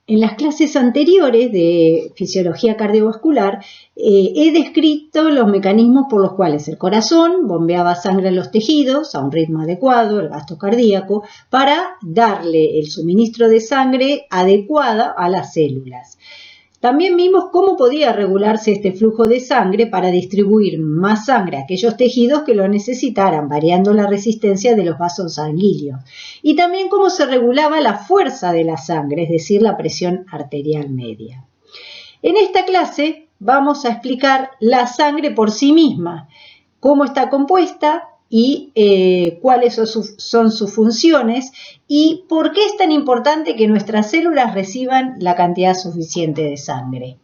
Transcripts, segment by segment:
En las clases anteriores de fisiología cardiovascular he descrito los mecanismos por los cuales el corazón bombeaba sangre a los tejidos a un ritmo adecuado, el gasto cardíaco, para darle el suministro de sangre adecuada a las células. También vimos cómo podía regularse este flujo de sangre para distribuir más sangre a aquellos tejidos que lo necesitaran, variando la resistencia de los vasos sanguíneos. Y también cómo se regulaba la fuerza de la sangre, es decir, la presión arterial media. En esta clase vamos a explicar la sangre por sí misma, cómo está compuesta y cuáles son sus funciones y por qué es tan importante que nuestras células reciban la cantidad suficiente de sangre.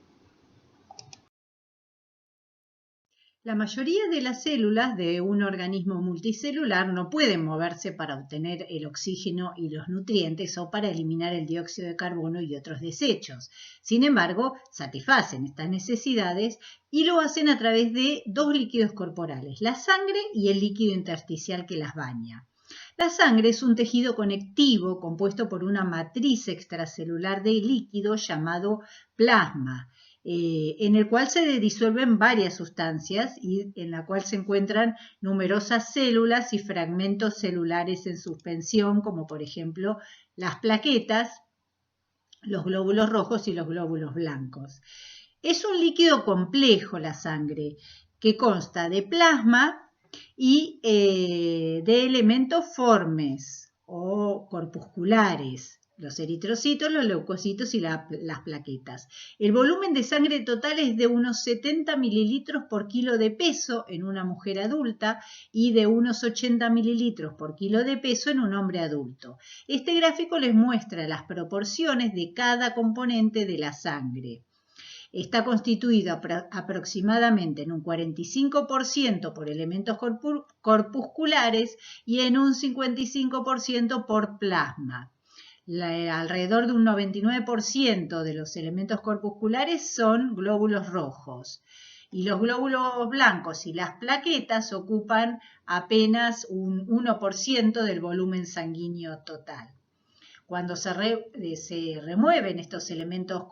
La mayoría de las células de un organismo multicelular no pueden moverse para obtener el oxígeno y los nutrientes o para eliminar el dióxido de carbono y otros desechos. Sin embargo, satisfacen estas necesidades y lo hacen a través de dos líquidos corporales, la sangre y el líquido intersticial que las baña. La sangre es un tejido conectivo compuesto por una matriz extracelular de líquido llamado plasma, en el cual se disuelven varias sustancias y en la cual se encuentran numerosas células y fragmentos celulares en suspensión, como por ejemplo las plaquetas, los glóbulos rojos y los glóbulos blancos. Es un líquido complejo la sangre, que consta de plasma y de elementos formes o corpusculares, los eritrocitos, los leucocitos y las plaquetas. El volumen de sangre total es de unos 70 mililitros por kilo de peso en una mujer adulta y de unos 80 mililitros por kilo de peso en un hombre adulto. Este gráfico les muestra las proporciones de cada componente de la sangre. Está constituido aproximadamente en un 45% por elementos corpusculares y en un 55% por plasma. Alrededor de un 99% de los elementos corpusculares son glóbulos rojos y los glóbulos blancos y las plaquetas ocupan apenas un 1% del volumen sanguíneo total. Cuando se remueven estos elementos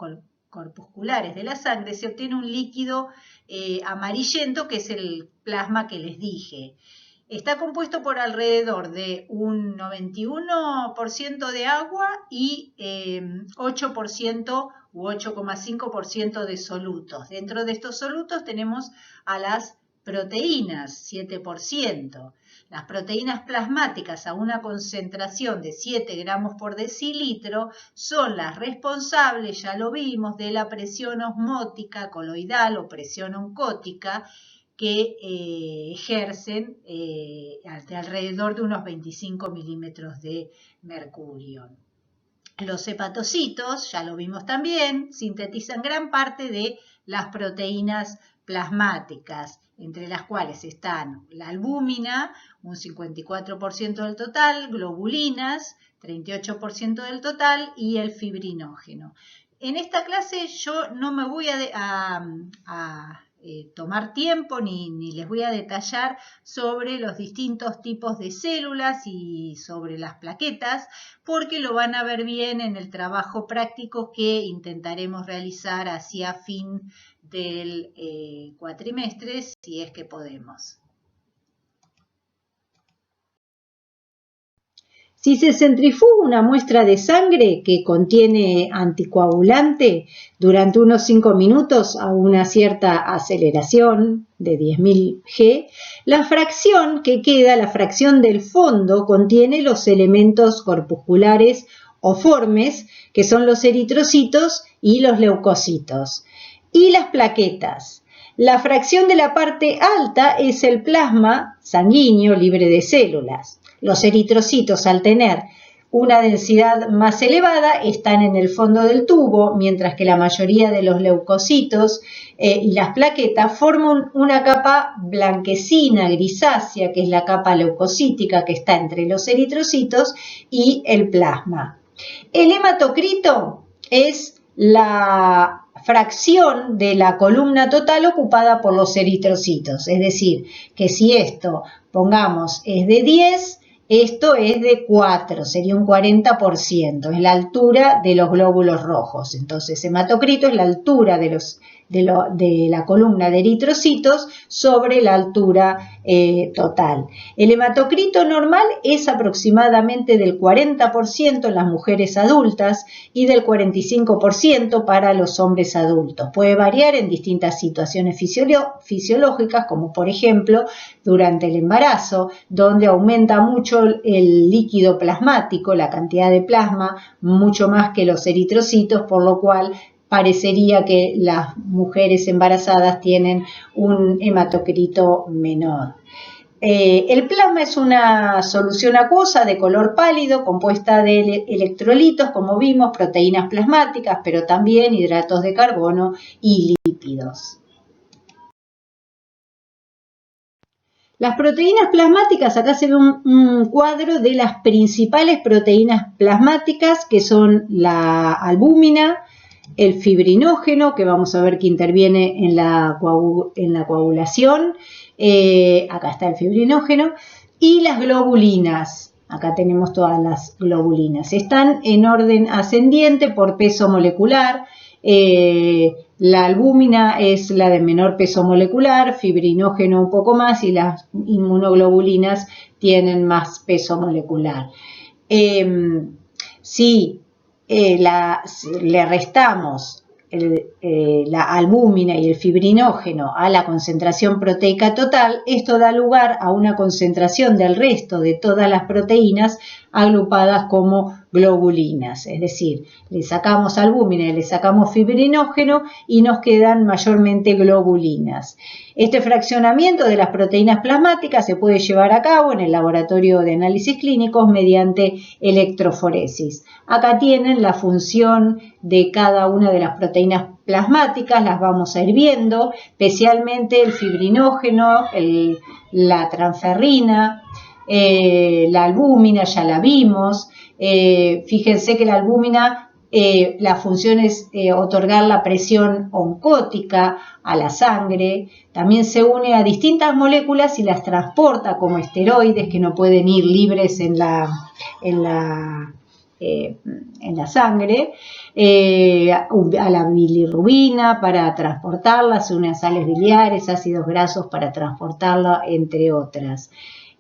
corpusculares de la sangre, se obtiene un líquido amarillento que es el plasma que les dije. Está compuesto por alrededor de un 91% de agua y 8% u 8,5% de solutos. Dentro de estos solutos tenemos a las proteínas, 7%. Las proteínas plasmáticas a una concentración de 7 gramos por decilitro son las responsables, ya lo vimos, de la presión osmótica coloidal o presión oncótica que ejercen alrededor de unos 25 milímetros de mercurio. Los hepatocitos, ya lo vimos también, sintetizan gran parte de las proteínas plasmáticas, entre las cuales están la albúmina, un 54% del total, globulinas, 38% del total, y el fibrinógeno. En esta clase yo no me voy a tomar tiempo ni les voy a detallar sobre los distintos tipos de células y sobre las plaquetas, porque lo van a ver bien en el trabajo práctico que intentaremos realizar hacia fin del cuatrimestre, si es que podemos. Si se centrifuga una muestra de sangre que contiene anticoagulante durante unos 5 minutos a una cierta aceleración de 10.000 G, la fracción que queda, la fracción del fondo, contiene los elementos corpusculares o formes, que son los eritrocitos y los leucocitos, y las plaquetas. La fracción de la parte alta es el plasma sanguíneo libre de células. Los eritrocitos, al tener una densidad más elevada, están en el fondo del tubo, mientras que la mayoría de los leucocitos y las plaquetas forman una capa blanquecina, grisácea, que es la capa leucocítica que está entre los eritrocitos y el plasma. El hematocrito es la fracción de la columna total ocupada por los eritrocitos, es decir, que si esto, pongamos, es de 10, Esto es de 4, sería un 40%, es la altura de los glóbulos rojos. Entonces, hematocrito es la altura de la columna de eritrocitos sobre la altura total. El hematocrito normal es aproximadamente del 40% en las mujeres adultas y del 45% para los hombres adultos. Puede variar en distintas situaciones fisiológicas, como por ejemplo durante el embarazo, donde aumenta mucho el líquido plasmático, la cantidad de plasma, mucho más que los eritrocitos, por lo cual parecería que las mujeres embarazadas tienen un hematocrito menor. El plasma es una solución acuosa de color pálido compuesta de electrolitos, como vimos, proteínas plasmáticas, pero también hidratos de carbono y lípidos. Las proteínas plasmáticas, acá se ve un cuadro de las principales proteínas plasmáticas, que son la albúmina, el fibrinógeno, que vamos a ver que interviene en la coagulación, acá está el fibrinógeno, y las globulinas. Acá tenemos todas las globulinas. Están en orden ascendiente por peso molecular. La albúmina es la de menor peso molecular, fibrinógeno un poco más y las inmunoglobulinas tienen más peso molecular. Si le restamos la albúmina y el fibrinógeno a la concentración proteica total, esto da lugar a una concentración del resto de todas las proteínas agrupadas como globulinas, es decir, le sacamos albúmina y le sacamos fibrinógeno y nos quedan mayormente globulinas. Este fraccionamiento de las proteínas plasmáticas se puede llevar a cabo en el laboratorio de análisis clínicos mediante electroforesis. Acá tienen la función de cada una de las proteínas plasmáticas, las vamos a ir viendo, especialmente el fibrinógeno, la transferrina, la albúmina, ya la vimos. Fíjense que la albúmina, la función es otorgar la presión oncótica a la sangre. También se une a distintas moléculas y las transporta como esteroides que no pueden ir libres en la sangre, a la bilirrubina para transportarla, se une a sales biliares, ácidos grasos para transportarla, entre otras.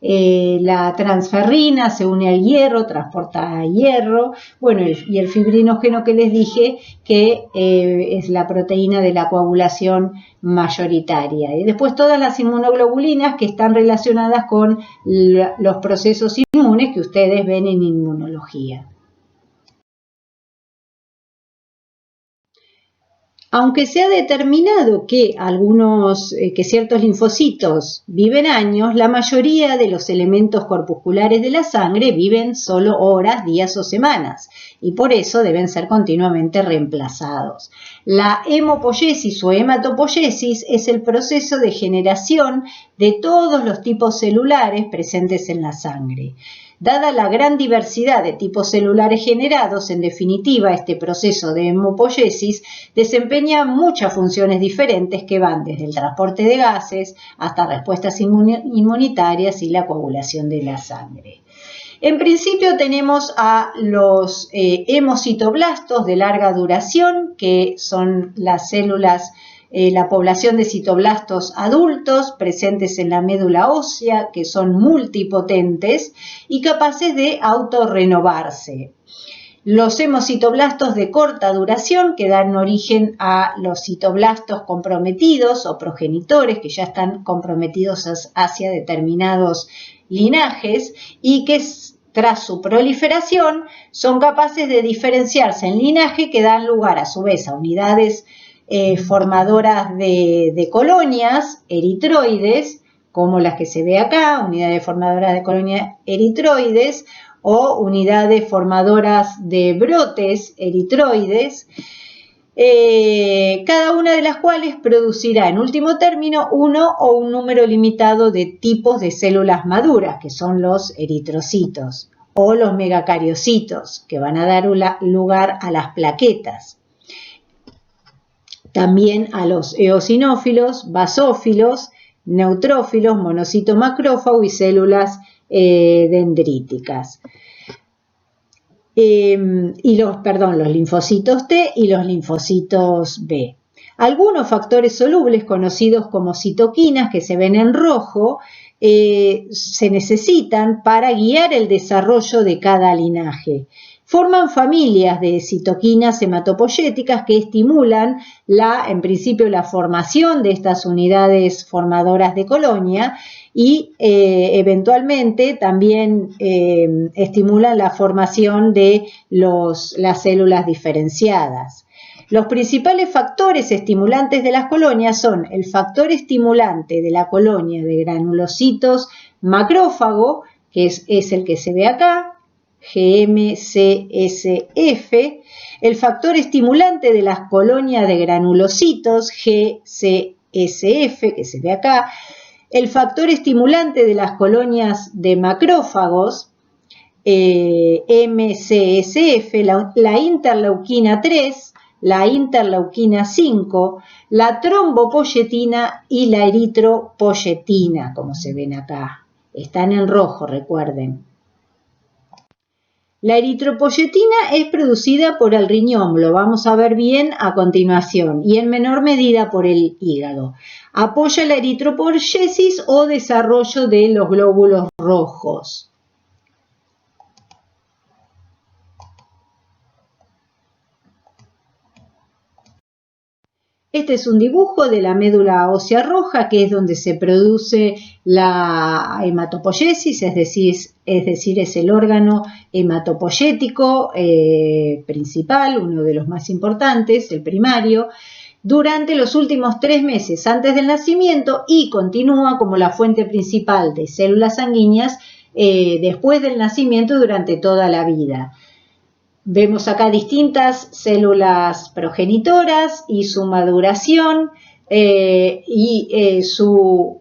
La transferrina se une al hierro, transporta hierro, bueno, y el fibrinógeno que les dije que es la proteína de la coagulación mayoritaria. Y después todas las inmunoglobulinas que están relacionadas con los procesos inmunes que ustedes ven en inmunología. Aunque se ha determinado que ciertos linfocitos viven años, la mayoría de los elementos corpusculares de la sangre viven solo horas, días o semanas, y por eso deben ser continuamente reemplazados. La hemopoiesis o hematopoiesis es el proceso de generación de todos los tipos celulares presentes en la sangre. Dada la gran diversidad de tipos celulares generados, en definitiva, este proceso de hemopoiesis desempeña muchas funciones diferentes que van desde el transporte de gases hasta respuestas inmunitarias y la coagulación de la sangre. En principio tenemos a los hemocitoblastos de larga duración, que son las células, la población de citoblastos adultos presentes en la médula ósea, que son multipotentes y capaces de autorrenovarse. Los hemocitoblastos de corta duración, que dan origen a los citoblastos comprometidos o progenitores, que ya están comprometidos hacia determinados linajes y que tras su proliferación son capaces de diferenciarse en linaje, que dan lugar a su vez a unidades formadoras de colonias eritroides, como las que se ve acá, unidades formadoras de colonias eritroides o unidades formadoras de brotes eritroides, cada una de las cuales producirá en último término uno o un número limitado de tipos de células maduras, que son los eritrocitos, o los megacariocitos, que van a dar lugar a las plaquetas. También a los eosinófilos, basófilos, neutrófilos, monocito macrófago y células dendríticas. Los linfocitos T y los linfocitos B. Algunos factores solubles conocidos como citoquinas que se ven en rojo se necesitan para guiar el desarrollo de cada linaje. Forman familias de citoquinas hematopoyéticas que estimulan en principio la formación de estas unidades formadoras de colonia y eventualmente también estimulan la formación de las células diferenciadas. Los principales factores estimulantes de las colonias son el factor estimulante de la colonia de granulocitos macrófago, que es el que se ve acá, GMCSF, el factor estimulante de las colonias de granulocitos, GCSF, que se ve acá, el factor estimulante de las colonias de macrófagos, MCSF, la interleuquina 3, la interleuquina 5, la trombopoyetina y la eritropoyetina, como se ven acá. Están en rojo, recuerden. La eritropoyetina es producida por el riñón, lo vamos a ver bien a continuación, y en menor medida por el hígado. Apoya la eritropoyesis o desarrollo de los glóbulos rojos. Este es un dibujo de la médula ósea roja, que es donde se produce la hematopoiesis, es decir, es el órgano hematopoyético principal, uno de los más importantes, el primario, durante los últimos 3 meses antes del nacimiento y continúa como la fuente principal de células sanguíneas después del nacimiento durante toda la vida. Vemos acá distintas células progenitoras y su maduración y su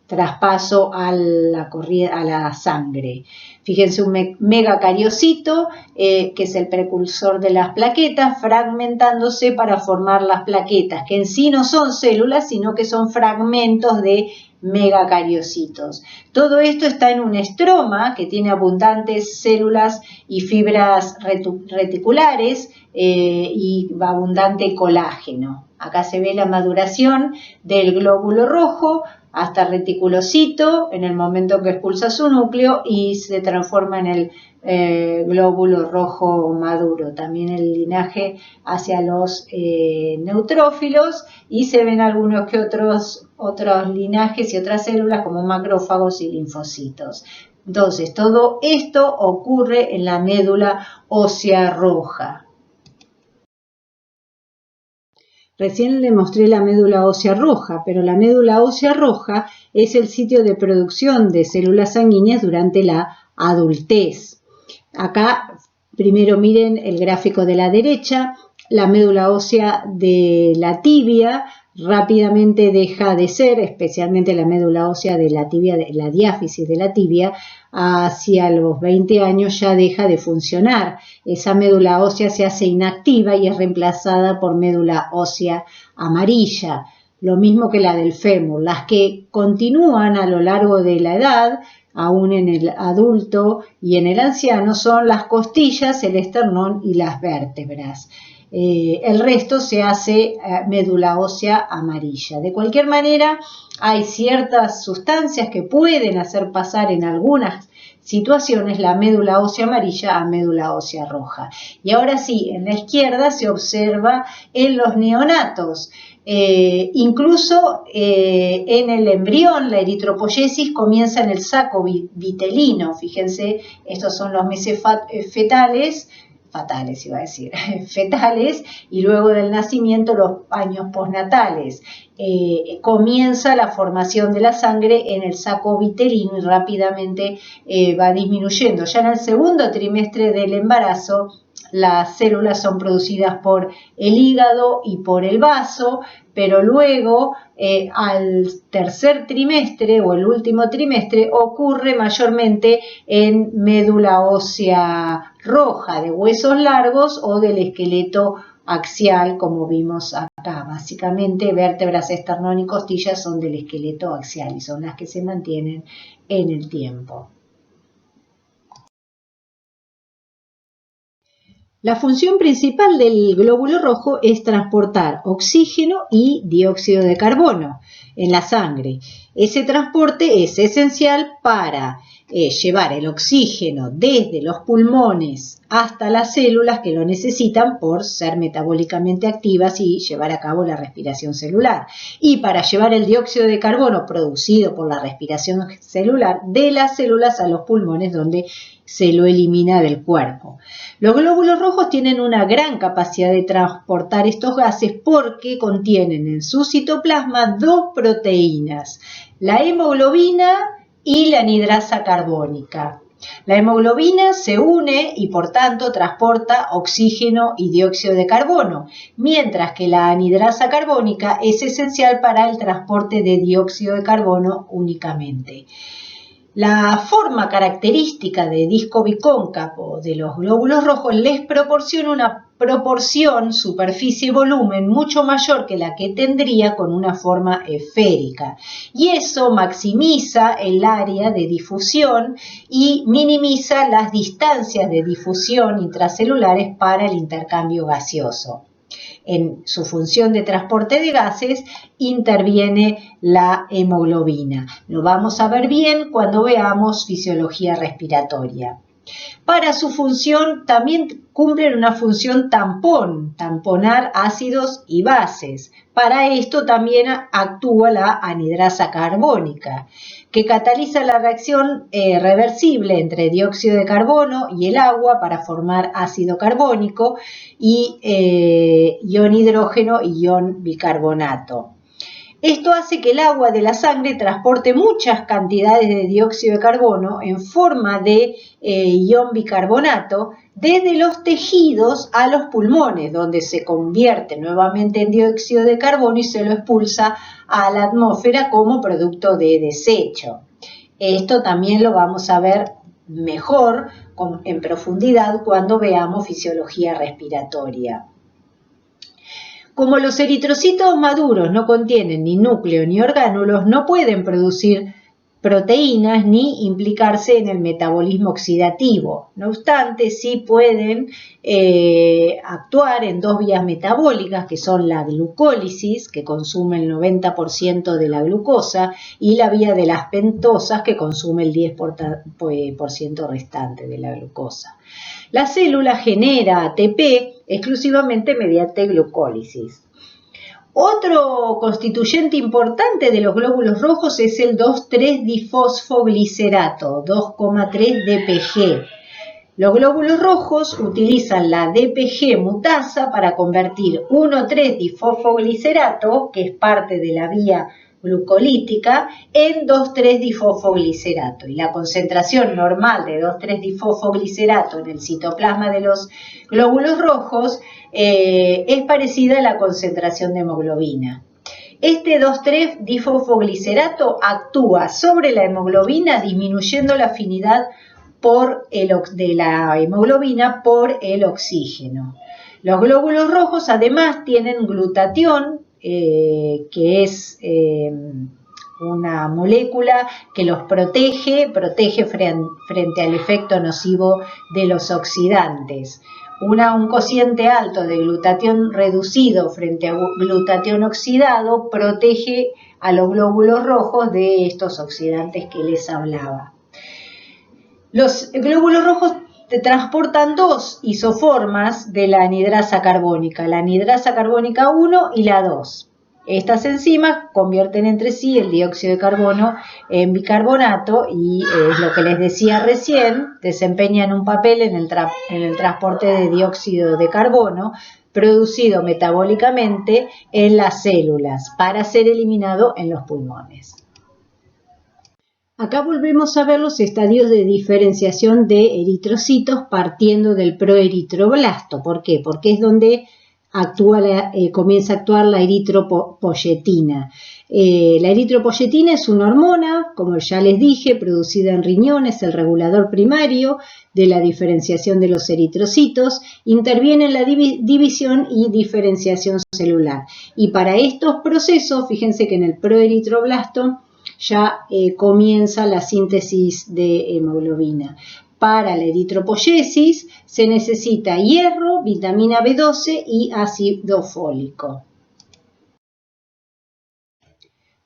traspaso a la sangre. Fíjense un megacariocito, que es el precursor de las plaquetas, fragmentándose para formar las plaquetas, que en sí no son células, sino que son fragmentos de megacariocitos. Todo esto está en un estroma que tiene abundantes células y fibras reticulares y abundante colágeno. Acá se ve la maduración del glóbulo rojo hasta el reticulocito en el momento que expulsa su núcleo y se transforma en el glóbulo rojo maduro. También el linaje hacia los neutrófilos, y se ven algunos que otros linajes y otras células como macrófagos y linfocitos. Entonces, todo esto ocurre en la médula ósea roja. Recién le mostré la médula ósea roja, pero la médula ósea roja es el sitio de producción de células sanguíneas durante la adultez. Acá, primero miren el gráfico de la derecha, la médula ósea de la tibia rápidamente deja de ser, especialmente la médula ósea de la tibia, la diáfisis de la tibia, hacia los 20 años ya deja de funcionar. Esa médula ósea se hace inactiva y es reemplazada por médula ósea amarilla, lo mismo que la del fémur. Las que continúan a lo largo de la edad, aún en el adulto y en el anciano, son las costillas, el esternón y las vértebras. El resto se hace médula ósea amarilla. De cualquier manera, hay ciertas sustancias que pueden hacer pasar en algunas situaciones la médula ósea amarilla a médula ósea roja. Y ahora sí, en la izquierda se observa en los neonatos. Incluso en el embrión la eritropoyesis comienza en el saco vitelino. Fíjense, estos son los meses fetales, y luego del nacimiento los años postnatales. Comienza la formación de la sangre en el saco vitelino y rápidamente va disminuyendo. Ya en el segundo trimestre del embarazo, las células son producidas por el hígado y por el vaso, pero luego al tercer trimestre o el último trimestre ocurre mayormente en médula ósea roja, de huesos largos o del esqueleto axial, como vimos acá. Básicamente, vértebras, esternón y costillas son del esqueleto axial y son las que se mantienen en el tiempo. La función principal del glóbulo rojo es transportar oxígeno y dióxido de carbono en la sangre. Ese transporte es esencial para llevar el oxígeno desde los pulmones hasta las células que lo necesitan por ser metabólicamente activas y llevar a cabo la respiración celular. Y para llevar el dióxido de carbono producido por la respiración celular de las células a los pulmones donde se lo elimina del cuerpo. Los glóbulos rojos tienen una gran capacidad de transportar estos gases porque contienen en su citoplasma dos proteínas, la hemoglobina y la anidrasa carbónica. La hemoglobina se une y por tanto transporta oxígeno y dióxido de carbono, mientras que la anidrasa carbónica es esencial para el transporte de dióxido de carbono únicamente. La forma característica de disco bicóncavo de los glóbulos rojos les proporciona una proporción superficie-volumen mucho mayor que la que tendría con una forma esférica. Y eso maximiza el área de difusión y minimiza las distancias de difusión intracelulares para el intercambio gaseoso. En su función de transporte de gases interviene la hemoglobina. Lo vamos a ver bien cuando veamos fisiología respiratoria. Para su función también cumplen una función tampón, tamponar ácidos y bases. Para esto también actúa la anidrasa carbónica, que cataliza la reacción reversible entre dióxido de carbono y el agua para formar ácido carbónico y ion hidrógeno y ion bicarbonato. Esto hace que el agua de la sangre transporte muchas cantidades de dióxido de carbono en forma de ion bicarbonato desde los tejidos a los pulmones, donde se convierte nuevamente en dióxido de carbono y se lo expulsa a la atmósfera como producto de desecho. Esto también lo vamos a ver mejor en profundidad cuando veamos fisiología respiratoria. Como los eritrocitos maduros no contienen ni núcleo ni orgánulos, no pueden producir proteínas ni implicarse en el metabolismo oxidativo. No obstante, sí pueden actuar en dos vías metabólicas, que son la glucólisis, que consume el 90% de la glucosa, y la vía de las pentosas, que consume el 10% restante de la glucosa. La célula genera ATP exclusivamente mediante glucólisis. Otro constituyente importante de los glóbulos rojos es el 2,3-difosfoglicerato, 2,3-DPG. Los glóbulos rojos utilizan la DPG mutasa para convertir 1,3-difosfoglicerato, que es parte de la vía glucolítica, en 2,3-difosfoglicerato. Y la concentración normal de 2,3-difosfoglicerato en el citoplasma de los glóbulos rojos es parecida a la concentración de hemoglobina. Este 2,3-difosfoglicerato actúa sobre la hemoglobina disminuyendo la afinidad de la hemoglobina por el oxígeno. Los glóbulos rojos además tienen glutatión, que es una molécula que los protege frente al efecto nocivo de los oxidantes. Un cociente alto de glutatión reducido frente a glutatión oxidado protege a los glóbulos rojos de estos oxidantes que les hablaba. Los glóbulos rojos transportan dos isoformas de la anidrasa carbónica, la anidrasa carbónica 1 y la 2. Estas enzimas convierten entre sí el dióxido de carbono en bicarbonato y lo que les decía recién, desempeñan un papel en el transporte de dióxido de carbono producido metabólicamente en las células para ser eliminado en los pulmones. Acá volvemos a ver los estadios de diferenciación de eritrocitos partiendo del proeritroblasto. ¿Por qué? Porque es donde comienza a actuar la eritropoyetina. La eritropoyetina es una hormona, como ya les dije, producida en riñones, el regulador primario de la diferenciación de los eritrocitos, interviene en la división y diferenciación celular. Y para estos procesos, fíjense que en el proeritroblasto ya comienza la síntesis de hemoglobina. Para la eritropoyesis se necesita hierro, vitamina B12 y ácido fólico.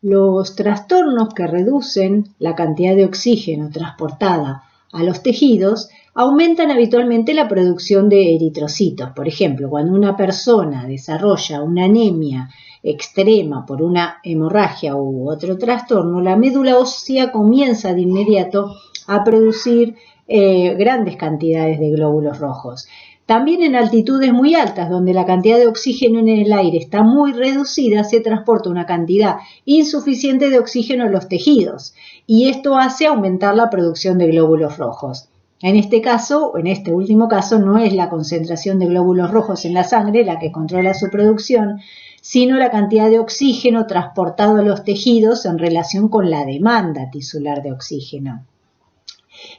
Los trastornos que reducen la cantidad de oxígeno transportada a los tejidos aumentan habitualmente la producción de eritrocitos. Por ejemplo, cuando una persona desarrolla una anemia extrema por una hemorragia u otro trastorno, la médula ósea comienza de inmediato a producir grandes cantidades de glóbulos rojos. También en altitudes muy altas, donde la cantidad de oxígeno en el aire está muy reducida, se transporta una cantidad insuficiente de oxígeno en los tejidos y esto hace aumentar la producción de glóbulos rojos. En este caso, en este último caso, no es la concentración de glóbulos rojos en la sangre la que controla su producción, sino la cantidad de oxígeno transportado a los tejidos en relación con la demanda tisular de oxígeno.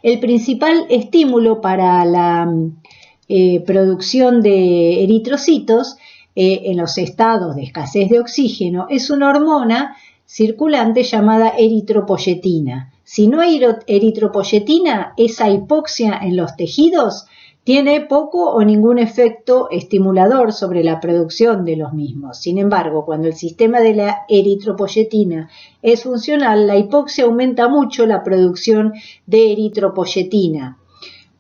El principal estímulo para la producción de eritrocitos en los estados de escasez de oxígeno es una hormona circulante llamada eritropoyetina. Si no hay eritropoyetina, esa hipoxia en los tejidos tiene poco o ningún efecto estimulador sobre la producción de los mismos. Sin embargo, cuando el sistema de la eritropoyetina es funcional, la hipoxia aumenta mucho la producción de eritropoyetina.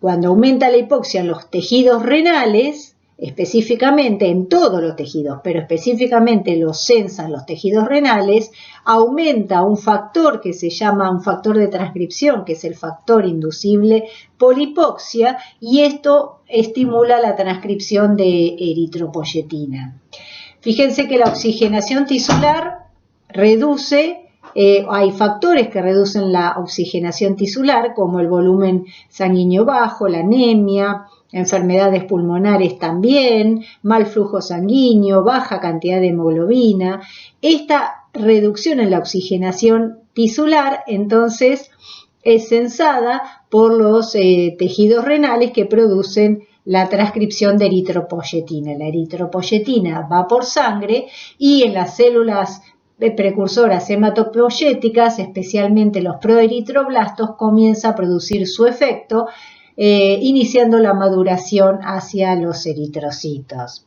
Cuando aumenta la hipoxia en los tejidos renales, específicamente en todos los tejidos, pero específicamente los sensan los tejidos renales, aumenta un factor que se llama un factor de transcripción, que es el factor inducible por hipoxia, y esto estimula la transcripción de eritropoyetina. Fíjense que la oxigenación tisular reduce. Hay factores que reducen la oxigenación tisular, como el volumen sanguíneo bajo, la anemia, enfermedades pulmonares también, mal flujo sanguíneo, baja cantidad de hemoglobina. Esta reducción en la oxigenación tisular, entonces, es sensada por los tejidos renales que producen la transcripción de eritropoyetina. La eritropoyetina va por sangre y en las células precursoras hematopoyéticas, especialmente los proeritroblastos, comienza a producir su efecto, iniciando la maduración hacia los eritrocitos.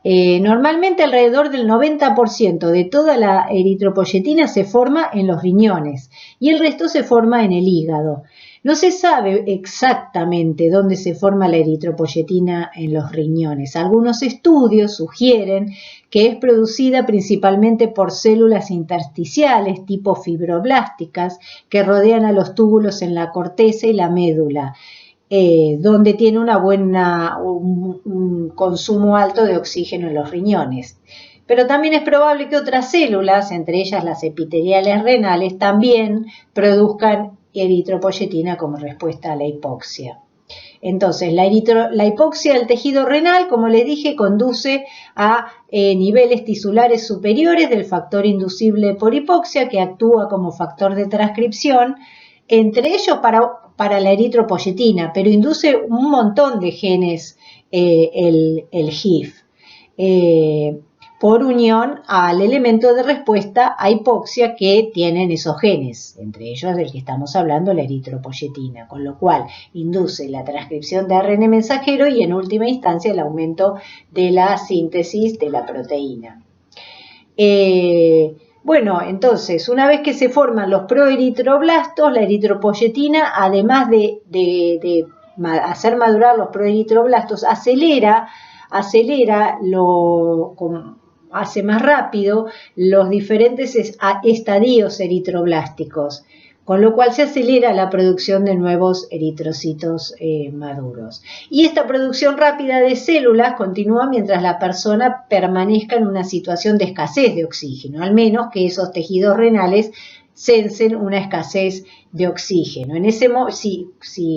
Normalmente alrededor del 90% de toda la eritropoyetina se forma en los riñones y el resto se forma en el hígado. No se sabe exactamente dónde se forma la eritropoyetina en los riñones. Algunos estudios sugieren que es producida principalmente por células intersticiales tipo fibroblásticas que rodean a los túbulos en la corteza y la médula, donde tiene un consumo alto de oxígeno en los riñones. Pero también es probable que otras células, entre ellas las epiteliales renales, también produzcan eritropoyetina como respuesta a la hipoxia. Entonces, la hipoxia del tejido renal, como les dije, conduce a niveles tisulares superiores del factor inducible por hipoxia, que actúa como factor de transcripción, entre ellos para la eritropoyetina, pero induce un montón de genes el HIF. Por unión al elemento de respuesta a hipoxia que tienen esos genes, entre ellos del que estamos hablando, la eritropoyetina, con lo cual induce la transcripción de ARN mensajero y en última instancia el aumento de la síntesis de la proteína. Bueno, entonces, una vez que se forman los proeritroblastos, la eritropoyetina, además de hacer madurar los proeritroblastos, hace más rápido los diferentes estadios eritroblásticos, con lo cual se acelera la producción de nuevos eritrocitos maduros. Y esta producción rápida de células continúa mientras la persona permanezca en una situación de escasez de oxígeno, al menos que esos tejidos renales sensen una escasez de oxígeno. Si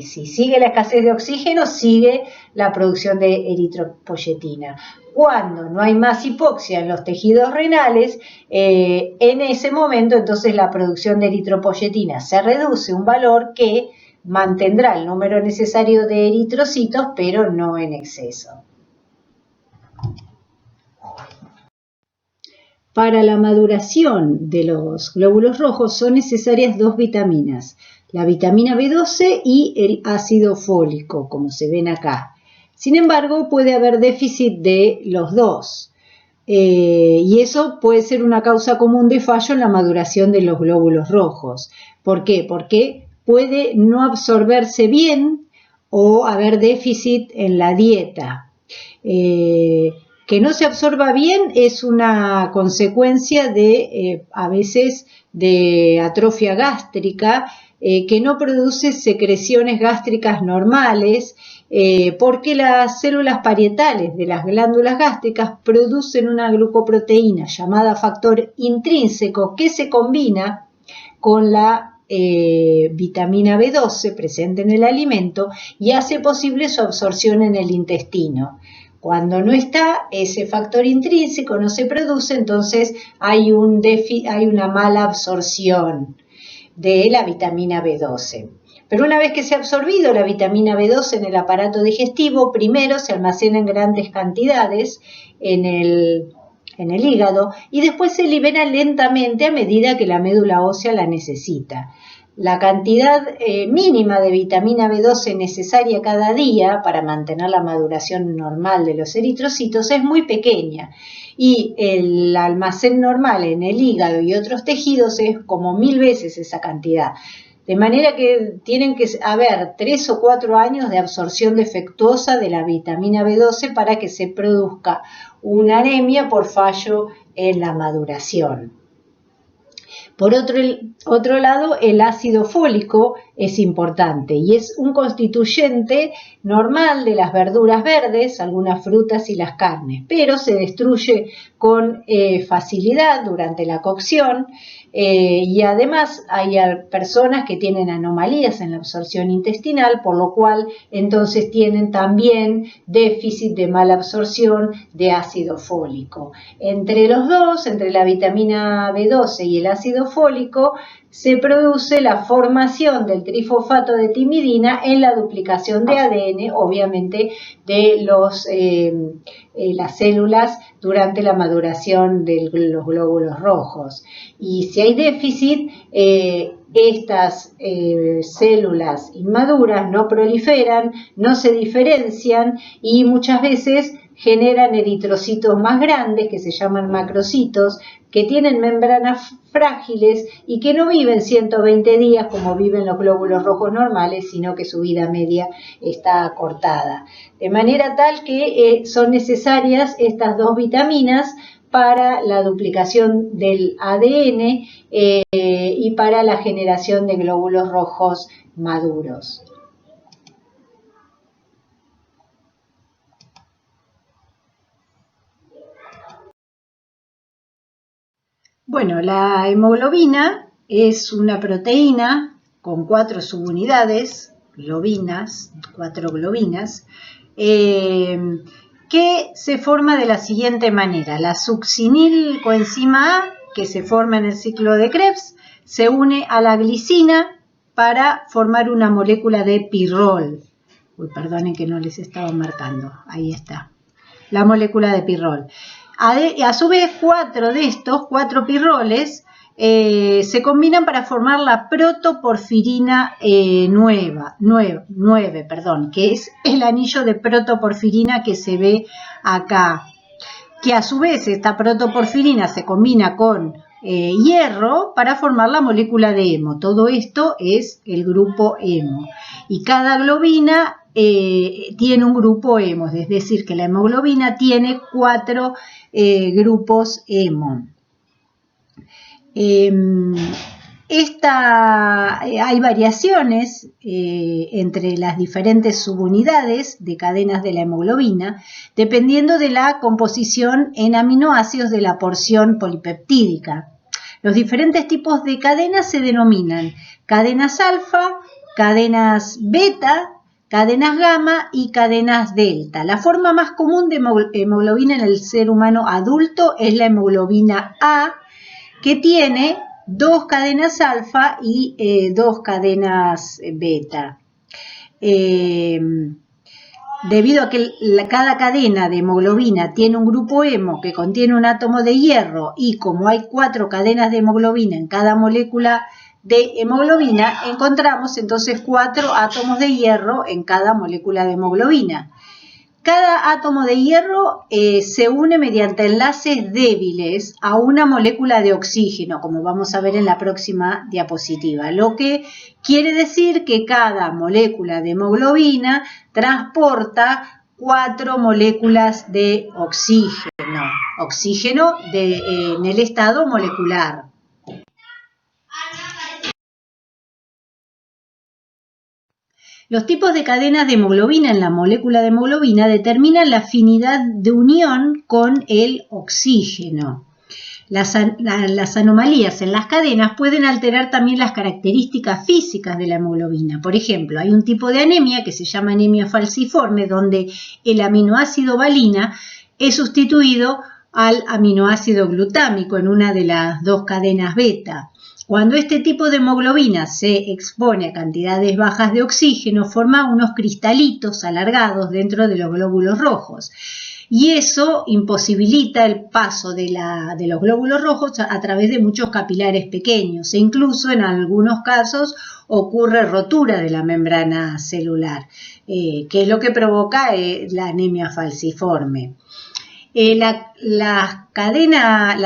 si sigue la escasez de oxígeno, sigue la producción de eritropoyetina. Cuando no hay más hipoxia en los tejidos renales, en ese momento entonces la producción de eritropoyetina se reduce a un valor que mantendrá el número necesario de eritrocitos, pero no en exceso. Para la maduración de los glóbulos rojos son necesarias dos vitaminas, la vitamina B12 y el ácido fólico, como se ven acá. Sin embargo, puede haber déficit de los dos, y eso puede ser una causa común de fallo en la maduración de los glóbulos rojos. ¿Por qué? Porque puede no absorberse bien o haber déficit en la dieta. Que no se absorba bien es una consecuencia de, a veces, de atrofia gástrica, que no produce secreciones gástricas normales, porque las células parietales de las glándulas gástricas producen una glucoproteína llamada factor intrínseco que se combina con la vitamina B12 presente en el alimento y hace posible su absorción en el intestino. Cuando no está ese factor intrínseco, no se produce, entonces hay una mala absorción de la vitamina B12. Pero una vez que se ha absorbido la vitamina B12 en el aparato digestivo, primero se almacena en grandes cantidades en el hígado y después se libera lentamente a medida que la médula ósea la necesita. La cantidad mínima de vitamina B12 necesaria cada día para mantener la maduración normal de los eritrocitos es muy pequeña y el almacén normal en el hígado y otros tejidos es como 1000 veces esa cantidad. De manera que tienen que haber 3 o 4 años de absorción defectuosa de la vitamina B12 para que se produzca una anemia por fallo en la maduración. Por otro lado, el ácido fólico es importante y es un constituyente normal de las verduras verdes, algunas frutas y las carnes, pero se destruye con facilidad durante la cocción y además hay personas que tienen anomalías en la absorción intestinal, por lo cual entonces tienen también déficit de mala absorción de ácido fólico. Entre los dos, entre la vitamina B12 y el ácido fólico, se produce la formación del trifosfato de timidina en la duplicación de ADN, obviamente de las células durante la maduración de los glóbulos rojos. Y si hay déficit, estas células inmaduras no proliferan, no se diferencian y muchas veces generan eritrocitos más grandes que se llaman macrocitos, que tienen membranas frágiles y que no viven 120 días como viven los glóbulos rojos normales, sino que su vida media está acortada. De manera tal que son necesarias estas dos vitaminas para la duplicación del ADN y para la generación de glóbulos rojos maduros. Bueno, la hemoglobina es una proteína con 4 subunidades, globinas, 4 globinas, que se forma de la siguiente manera. La succinilcoenzima A, que se forma en el ciclo de Krebs, se une a la glicina para formar una molécula de pirrol. Uy, perdonen que no les estaba marcando. Ahí está. La molécula de pirrol. A su vez, 4 de estos, 4 pirroles, se combinan para formar la protoporfirina 9, que es el anillo de protoporfirina que se ve acá. Que a su vez esta protoporfirina se combina con hierro para formar la molécula de hemo. Todo esto es el grupo hemo. Y cada globina tiene un grupo hemo, es decir, que la hemoglobina tiene 4 grupos hemo. Hay variaciones entre las diferentes subunidades de cadenas de la hemoglobina, dependiendo de la composición en aminoácidos de la porción polipeptídica. Los diferentes tipos de cadenas se denominan cadenas alfa, cadenas beta, cadenas gamma y cadenas delta. La forma más común de hemoglobina en el ser humano adulto es la hemoglobina A, que tiene 2 cadenas alfa y 2 cadenas beta. Debido a que cada cadena de hemoglobina tiene un grupo hemo que contiene un átomo de hierro y como hay 4 cadenas de hemoglobina en cada molécula de hemoglobina, encontramos entonces 4 átomos de hierro en cada molécula de hemoglobina. Cada átomo de hierro se une mediante enlaces débiles a una molécula de oxígeno, como vamos a ver en la próxima diapositiva, lo que quiere decir que cada molécula de hemoglobina transporta 4 moléculas de oxígeno en el estado molecular. Los tipos de cadenas de hemoglobina en la molécula de hemoglobina determinan la afinidad de unión con el oxígeno. Las anomalías en las cadenas pueden alterar también las características físicas de la hemoglobina. Por ejemplo, hay un tipo de anemia que se llama anemia falciforme, donde el aminoácido valina es sustituido al aminoácido glutámico en una de las 2 cadenas beta. Cuando este tipo de hemoglobina se expone a cantidades bajas de oxígeno, forma unos cristalitos alargados dentro de los glóbulos rojos. Y eso imposibilita el paso de los glóbulos rojos a través de muchos capilares pequeños e incluso en algunos casos ocurre rotura de la membrana celular, que es lo que provoca la anemia falciforme. La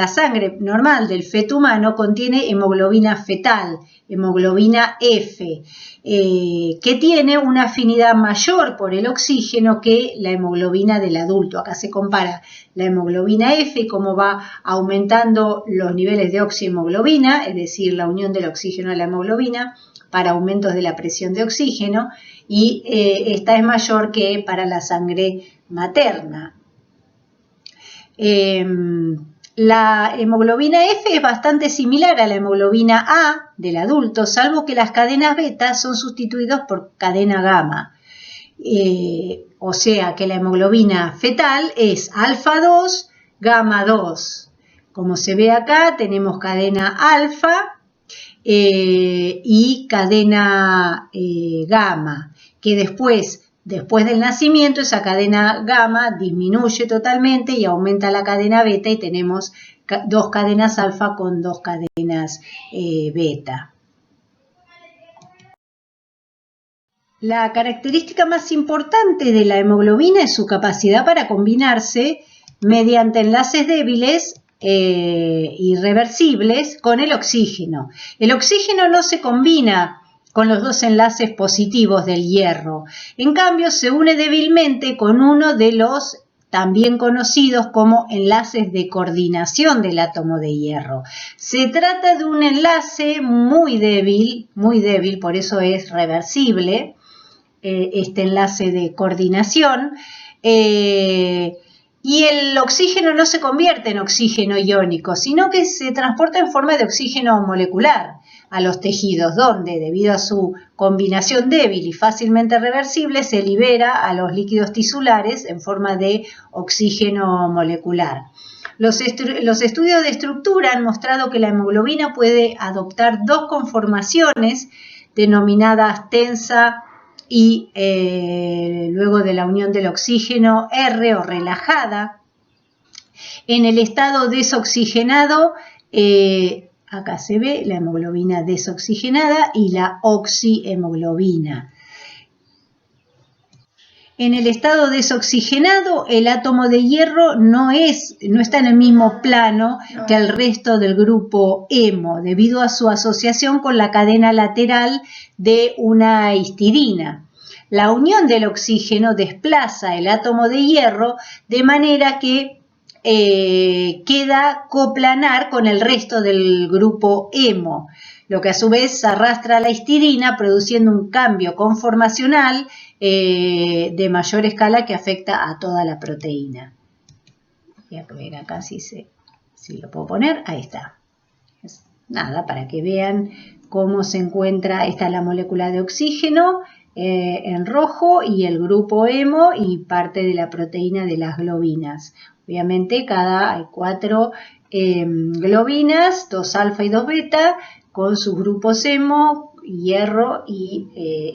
sangre normal del feto humano contiene hemoglobina fetal, hemoglobina F, que tiene una afinidad mayor por el oxígeno que la hemoglobina del adulto. Acá se compara la hemoglobina F y cómo va aumentando los niveles de oxihemoglobina, es decir, la unión del oxígeno a la hemoglobina para aumentos de la presión de oxígeno, y esta es mayor que para la sangre materna. La hemoglobina F es bastante similar a la hemoglobina A del adulto, salvo que las cadenas beta son sustituidas por cadena gamma. O sea que la hemoglobina fetal es alfa 2, gamma 2. Como se ve acá, tenemos cadena alfa y cadena gamma, que después del nacimiento esa cadena gamma disminuye totalmente y aumenta la cadena beta y tenemos 2 cadenas alfa con 2 cadenas beta. La característica más importante de la hemoglobina es su capacidad para combinarse mediante enlaces débiles irreversibles con el oxígeno. El oxígeno no se combina con los 2 enlaces positivos del hierro. En cambio, se une débilmente con uno de los también conocidos como enlaces de coordinación del átomo de hierro. Se trata de un enlace muy débil, por eso es reversible, este enlace de coordinación, y el oxígeno no se convierte en oxígeno iónico, sino que se transporta en forma de oxígeno molecular a los tejidos, donde debido a su combinación débil y fácilmente reversible se libera a los líquidos tisulares en forma de oxígeno molecular. Los estudios de estructura han mostrado que la hemoglobina puede adoptar 2 conformaciones denominadas tensa y luego de la unión del oxígeno R o relajada. En el estado desoxigenado, acá se ve la hemoglobina desoxigenada y la oxihemoglobina. En el estado desoxigenado, el átomo de hierro no está en el mismo plano que el resto del grupo hemo, debido a su asociación con la cadena lateral de una histidina. La unión del oxígeno desplaza el átomo de hierro de manera que queda coplanar con el resto del grupo hemo, lo que a su vez arrastra la histidina produciendo un cambio conformacional de mayor escala que afecta a toda la proteína. Voy a ver acá si lo puedo poner, ahí está. Nada, para que vean cómo se encuentra, está la molécula de oxígeno en rojo y el grupo hemo y parte de la proteína de las globinas. Obviamente hay 4 globinas, 2 alfa y 2 beta, con sus grupos hemo, hierro y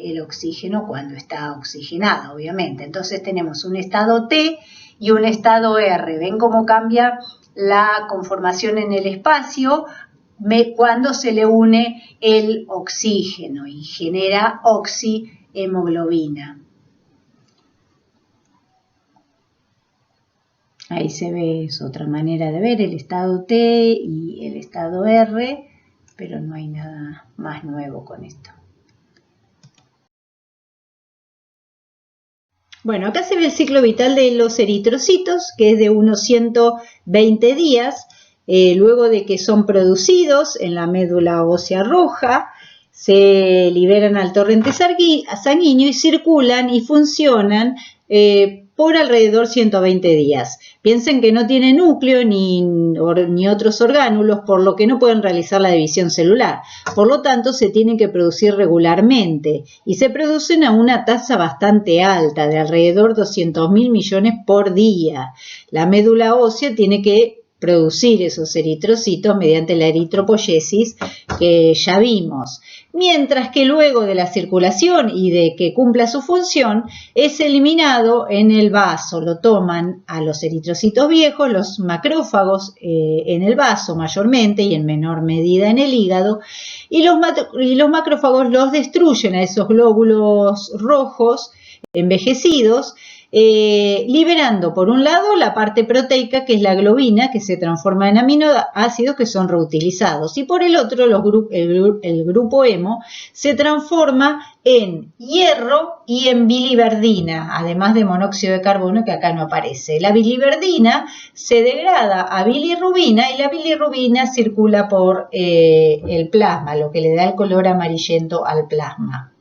el oxígeno cuando está oxigenado, obviamente. Entonces tenemos un estado T y un estado R. ¿Ven cómo cambia la conformación en el espacio cuando se le une el oxígeno y genera oxihemoglobina? Ahí se ve, es otra manera de ver el estado T y el estado R, pero no hay nada más nuevo con esto. Bueno, acá se ve el ciclo vital de los eritrocitos, que es de unos 120 días, luego de que son producidos en la médula ósea roja, se liberan al torrente sanguíneo y circulan y funcionan por alrededor 120 días. Piensen que no tienen núcleo ni otros orgánulos, por lo que no pueden realizar la división celular. Por lo tanto, se tienen que producir regularmente y se producen a una tasa bastante alta, de alrededor de 200.000 millones por día. La médula ósea tiene que producir esos eritrocitos mediante la eritropoyesis que ya vimos. Mientras que luego de la circulación y de que cumpla su función, es eliminado en el vaso. Lo toman a los eritrocitos viejos, los macrófagos en el vaso mayormente y en menor medida en el hígado, y los macrófagos los destruyen a esos glóbulos rojos envejecidos, liberando por un lado la parte proteica, que es la globina, que se transforma en aminoácidos que son reutilizados, y por el otro el grupo hemo se transforma en hierro y en biliverdina, además de monóxido de carbono, que acá no aparece. La biliverdina se degrada a bilirrubina y la bilirrubina circula por el plasma, lo que le da el color amarillento al plasma.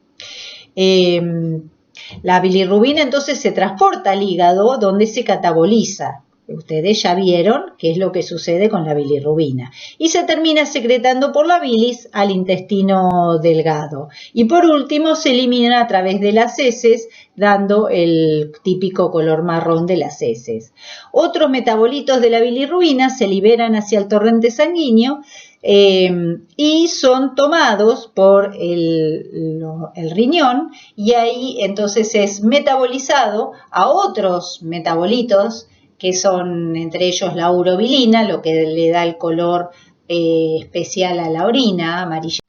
La bilirrubina entonces se transporta al hígado, donde se cataboliza. Ustedes ya vieron qué es lo que sucede con la bilirrubina. Y se termina secretando por la bilis al intestino delgado. Y por último se elimina a través de las heces, dando el típico color marrón de las heces. Otros metabolitos de la bilirrubina se liberan hacia el torrente sanguíneo, y son tomados por el riñón, y ahí entonces es metabolizado a otros metabolitos que son entre ellos la urobilina, lo que le da el color especial a la orina, amarilla.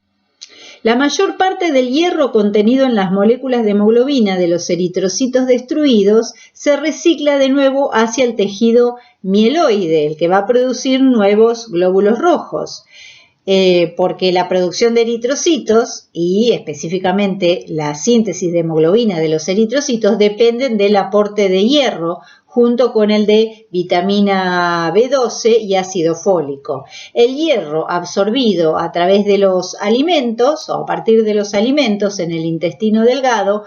La mayor parte del hierro contenido en las moléculas de hemoglobina de los eritrocitos destruidos se recicla de nuevo hacia el tejido mieloide, el que va a producir nuevos glóbulos rojos. Porque la producción de eritrocitos y específicamente la síntesis de hemoglobina de los eritrocitos dependen del aporte de hierro junto con el de vitamina B12 y ácido fólico. El hierro absorbido a través de los alimentos o a partir de los alimentos en el intestino delgado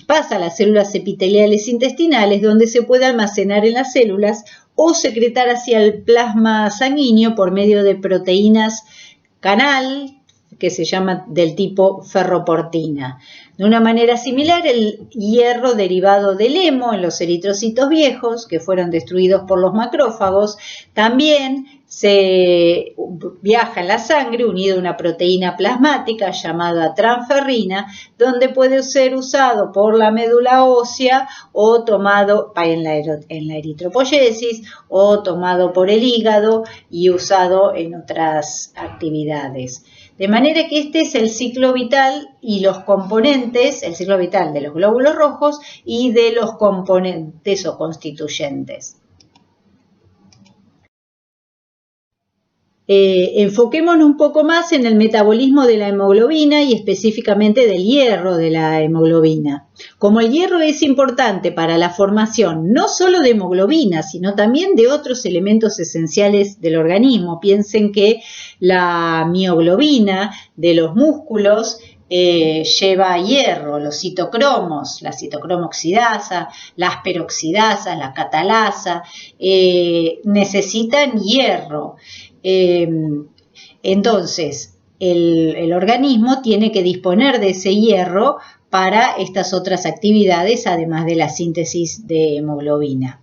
pasa a las células epiteliales intestinales, donde se puede almacenar en las células o secretar hacia el plasma sanguíneo por medio de proteínas canal, que se llama del tipo ferroportina. De una manera similar, el hierro derivado del hemo en los eritrocitos viejos, que fueron destruidos por los macrófagos, también se viaja en la sangre unido a una proteína plasmática llamada transferrina, donde puede ser usado por la médula ósea o tomado en la eritropoyesis o tomado por el hígado y usado en otras actividades. De manera que este es el ciclo vital y los componentes, el ciclo vital de los glóbulos rojos y de los componentes o constituyentes. Enfoquémonos un poco más en el metabolismo de la hemoglobina y específicamente del hierro de la hemoglobina. Como el hierro es importante para la formación no solo de hemoglobina, sino también de otros elementos esenciales del organismo. Piensen que la mioglobina de los músculos lleva hierro, los citocromos, la citocromo oxidasa, las peroxidasas, la catalasa, necesitan hierro. Entonces, el organismo tiene que disponer de ese hierro para estas otras actividades, además de la síntesis de hemoglobina.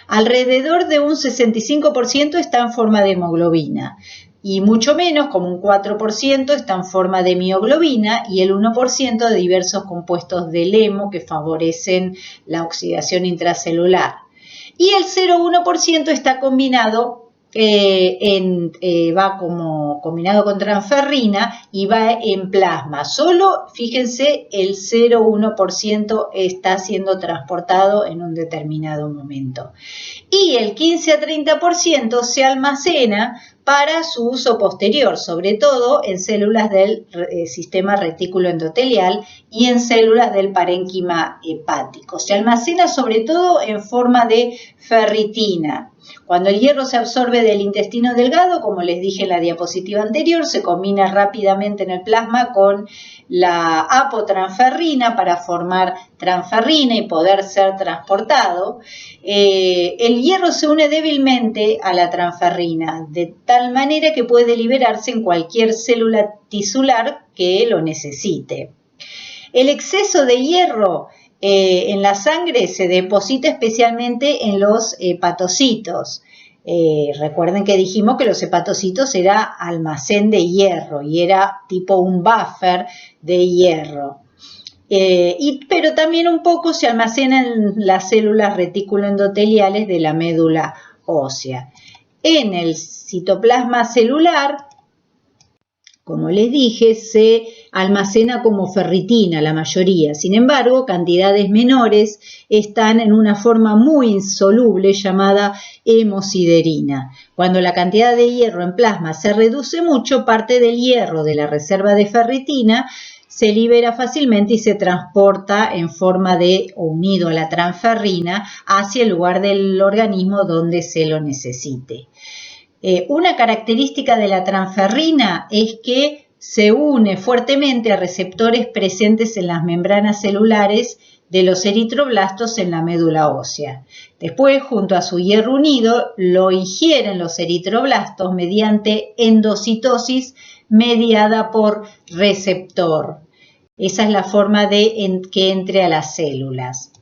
Alrededor de un 65% está en forma de hemoglobina y mucho menos, como un 4%, está en forma de mioglobina y el 1% de diversos compuestos del hemo que favorecen la oxidación intracelular. Y el 0,1% está combinado va como combinado con transferrina y va en plasma. Solo, fíjense, el 0,1% está siendo transportado en un determinado momento. Y el 15 a 30% se almacena para su uso posterior, sobre todo en células del sistema retículo endotelial y en células del parénquima hepático. Se almacena sobre todo en forma de ferritina. Cuando el hierro se absorbe del intestino delgado, como les dije en la diapositiva anterior, se combina rápidamente en el plasma con la apotransferrina para formar transferrina y poder ser transportado. El hierro se une débilmente a la transferrina, de tal manera que puede liberarse en cualquier célula tisular que lo necesite. El exceso de hierro en la sangre se deposita especialmente en los hepatocitos. Recuerden que dijimos que los hepatocitos era almacén de hierro y era tipo un buffer de hierro. Pero también un poco se almacena en las células reticuloendoteliales de la médula ósea. En el citoplasma celular, como les dije, se almacena como ferritina la mayoría. Sin embargo, cantidades menores están en una forma muy insoluble llamada hemosiderina. Cuando la cantidad de hierro en plasma se reduce mucho, parte del hierro de la reserva de ferritina se libera fácilmente y se transporta en forma de, unido a la transferrina, hacia el lugar del organismo donde se lo necesite. Una característica de la transferrina es que se une fuertemente a receptores presentes en las membranas celulares de los eritroblastos en la médula ósea. Después, junto a su hierro unido, lo ingieren los eritroblastos mediante endocitosis mediada por receptor. Esa es la forma de que entre a las células.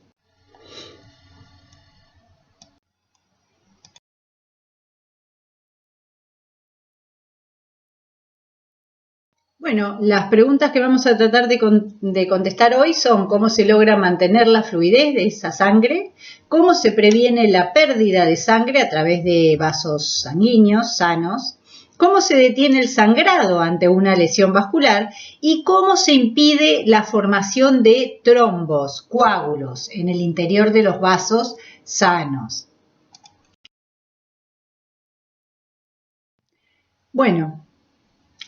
Bueno, las preguntas que vamos a tratar de contestar hoy son cómo se logra mantener la fluidez de esa sangre, cómo se previene la pérdida de sangre a través de vasos sanguíneos sanos, cómo se detiene el sangrado ante una lesión vascular y cómo se impide la formación de trombos, coágulos, en el interior de los vasos sanos. Bueno,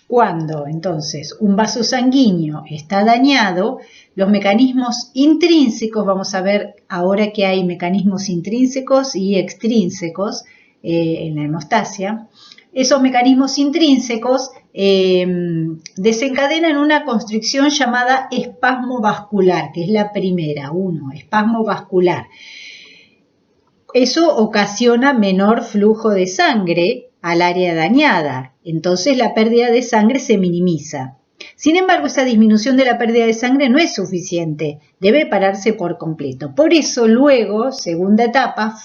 cuando entonces un vaso sanguíneo está dañado, los mecanismos intrínsecos, vamos a ver ahora que hay mecanismos intrínsecos y extrínsecos en la hemostasia, esos mecanismos intrínsecos desencadenan una constricción llamada espasmo vascular, que es la primera, espasmo vascular. Eso ocasiona menor flujo de sangre al área dañada, entonces la pérdida de sangre se minimiza. Sin embargo, esa disminución de la pérdida de sangre no es suficiente, debe pararse por completo. Por eso luego, segunda etapa,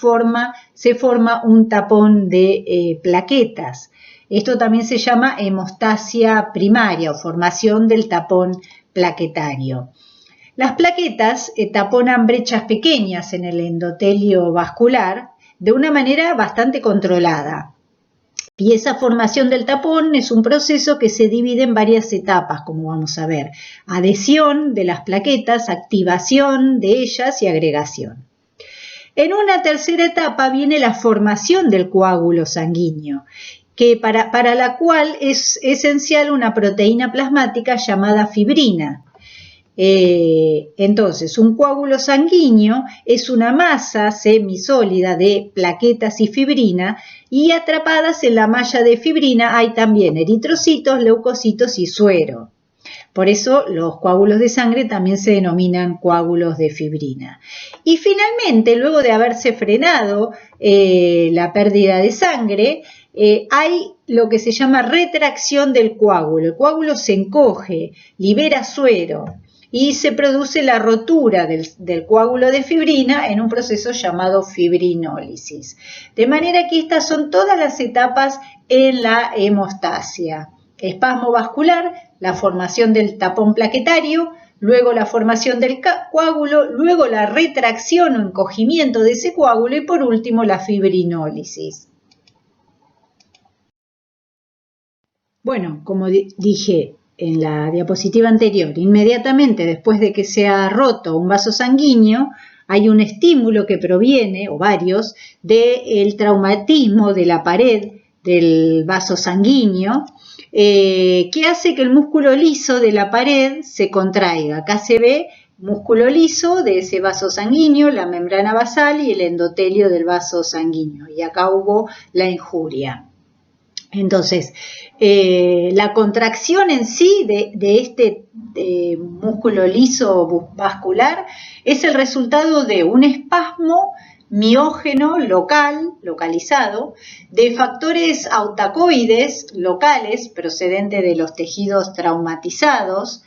se forma un tapón de plaquetas. Esto también se llama hemostasia primaria o formación del tapón plaquetario. Las plaquetas taponan brechas pequeñas en el endotelio vascular de una manera bastante controlada. Y esa formación del tapón es un proceso que se divide en varias etapas, como vamos a ver. Adhesión de las plaquetas, activación de ellas y agregación. En una tercera etapa viene la formación del coágulo sanguíneo, que para la cual es esencial una proteína plasmática llamada fibrina. Entonces, un coágulo sanguíneo es una masa semisólida de plaquetas y fibrina y atrapadas en la malla de fibrina hay también eritrocitos, leucocitos y suero. Por eso los coágulos de sangre también se denominan coágulos de fibrina. Y finalmente, luego de haberse frenado la pérdida de sangre, hay lo que se llama retracción del coágulo. El coágulo se encoge, libera suero y se produce la rotura del coágulo de fibrina en un proceso llamado fibrinólisis. De manera que estas son todas las etapas en la hemostasia. Espasmo vascular, la formación del tapón plaquetario, luego la formación del coágulo, luego la retracción o encogimiento de ese coágulo y por último la fibrinólisis. Bueno, como dije en la diapositiva anterior, inmediatamente después de que se ha roto un vaso sanguíneo, hay un estímulo que proviene, o varios, del traumatismo de la pared del vaso sanguíneo, que hace que el músculo liso de la pared se contraiga. Acá se ve músculo liso de ese vaso sanguíneo, la membrana basal y el endotelio del vaso sanguíneo. Y acá hubo la injuria. Entonces, la contracción en sí de este músculo liso vascular es el resultado de un espasmo miógeno localizado, de factores autacoides locales procedentes de los tejidos traumatizados,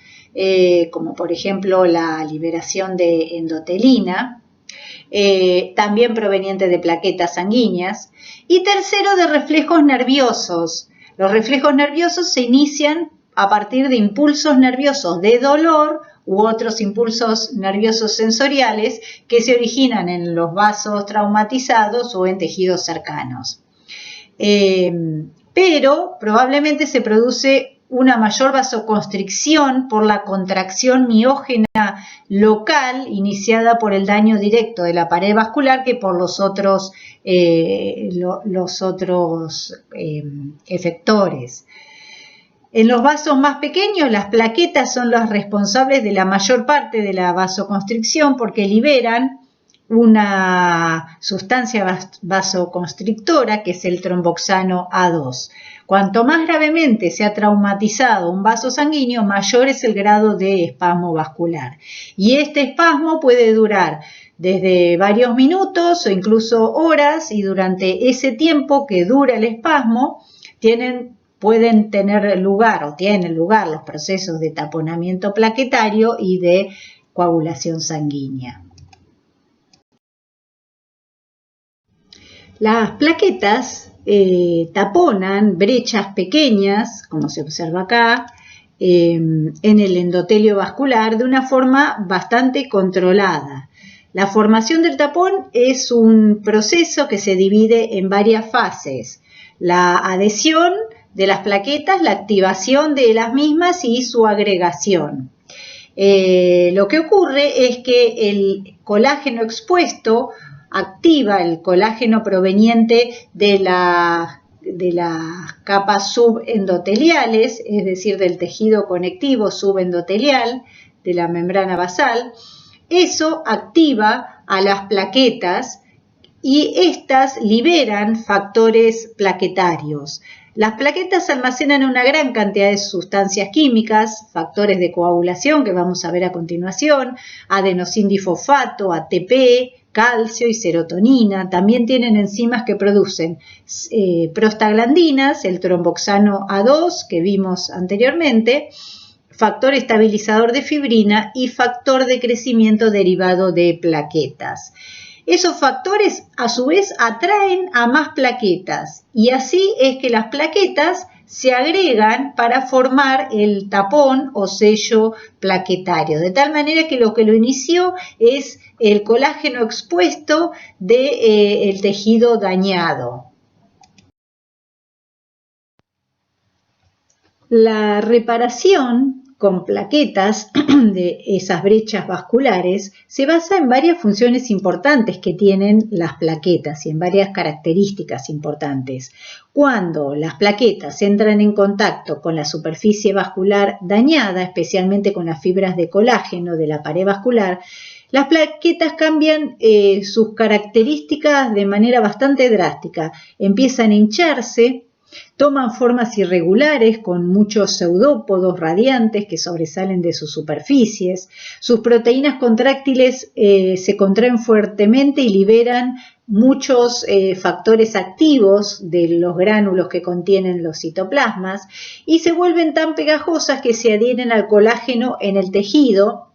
como por ejemplo la liberación de endotelina, también proveniente de plaquetas sanguíneas, y tercero, de reflejos nerviosos. Los reflejos nerviosos se inician a partir de impulsos nerviosos de dolor u otros impulsos nerviosos sensoriales que se originan en los vasos traumatizados o en tejidos cercanos. Pero probablemente se produce una mayor vasoconstricción por la contracción miógena local iniciada por el daño directo de la pared vascular que por los otros efectores. En los vasos más pequeños, las plaquetas son las responsables de la mayor parte de la vasoconstricción porque liberan una sustancia vasoconstrictora que es el tromboxano A2. Cuanto más gravemente se ha traumatizado un vaso sanguíneo, mayor es el grado de espasmo vascular. Y este espasmo puede durar desde varios minutos o incluso horas, y durante ese tiempo que dura el espasmo pueden tener lugar o tienen lugar los procesos de taponamiento plaquetario y de coagulación sanguínea. Las plaquetas taponan brechas pequeñas, como se observa acá, en el endotelio vascular de una forma bastante controlada. La formación del tapón es un proceso que se divide en varias fases: la adhesión de las plaquetas, la activación de las mismas y su agregación. Lo que ocurre es que el colágeno expuesto activa el colágeno proveniente de las capas subendoteliales, es decir, del tejido conectivo subendotelial de la membrana basal. Eso activa a las plaquetas y estas liberan factores plaquetarios. Las plaquetas almacenan una gran cantidad de sustancias químicas, factores de coagulación que vamos a ver a continuación, adenosindifosfato, ATP, calcio y serotonina. También tienen enzimas que producen prostaglandinas, el tromboxano A2 que vimos anteriormente, factor estabilizador de fibrina y factor de crecimiento derivado de plaquetas. Esos factores a su vez atraen a más plaquetas y así es que las plaquetas se agregan para formar el tapón o sello plaquetario, de tal manera que lo inició es el colágeno expuesto del tejido dañado. La reparación con plaquetas de esas brechas vasculares se basa en varias funciones importantes que tienen las plaquetas y en varias características importantes. Cuando las plaquetas entran en contacto con la superficie vascular dañada, especialmente con las fibras de colágeno de la pared vascular, las plaquetas cambian sus características de manera bastante drástica. Empiezan a hincharse, Toman formas irregulares con muchos pseudópodos radiantes que sobresalen de sus superficies. Sus proteínas contráctiles se contraen fuertemente y liberan muchos factores activos de los gránulos que contienen los citoplasmas y se vuelven tan pegajosas que se adhieren al colágeno en el tejido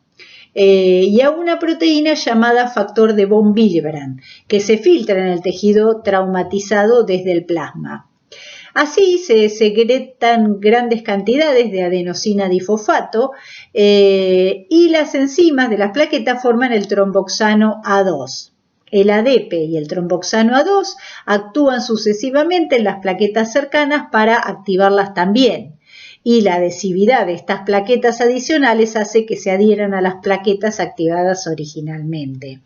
y a una proteína llamada factor de von Willebrand, que se filtra en el tejido traumatizado desde el plasma. Así se secretan grandes cantidades de adenosina difosfato y las enzimas de las plaquetas forman el tromboxano A2. El ADP y el tromboxano A2 actúan sucesivamente en las plaquetas cercanas para activarlas también. Y la adhesividad de estas plaquetas adicionales hace que se adhieran a las plaquetas activadas originalmente.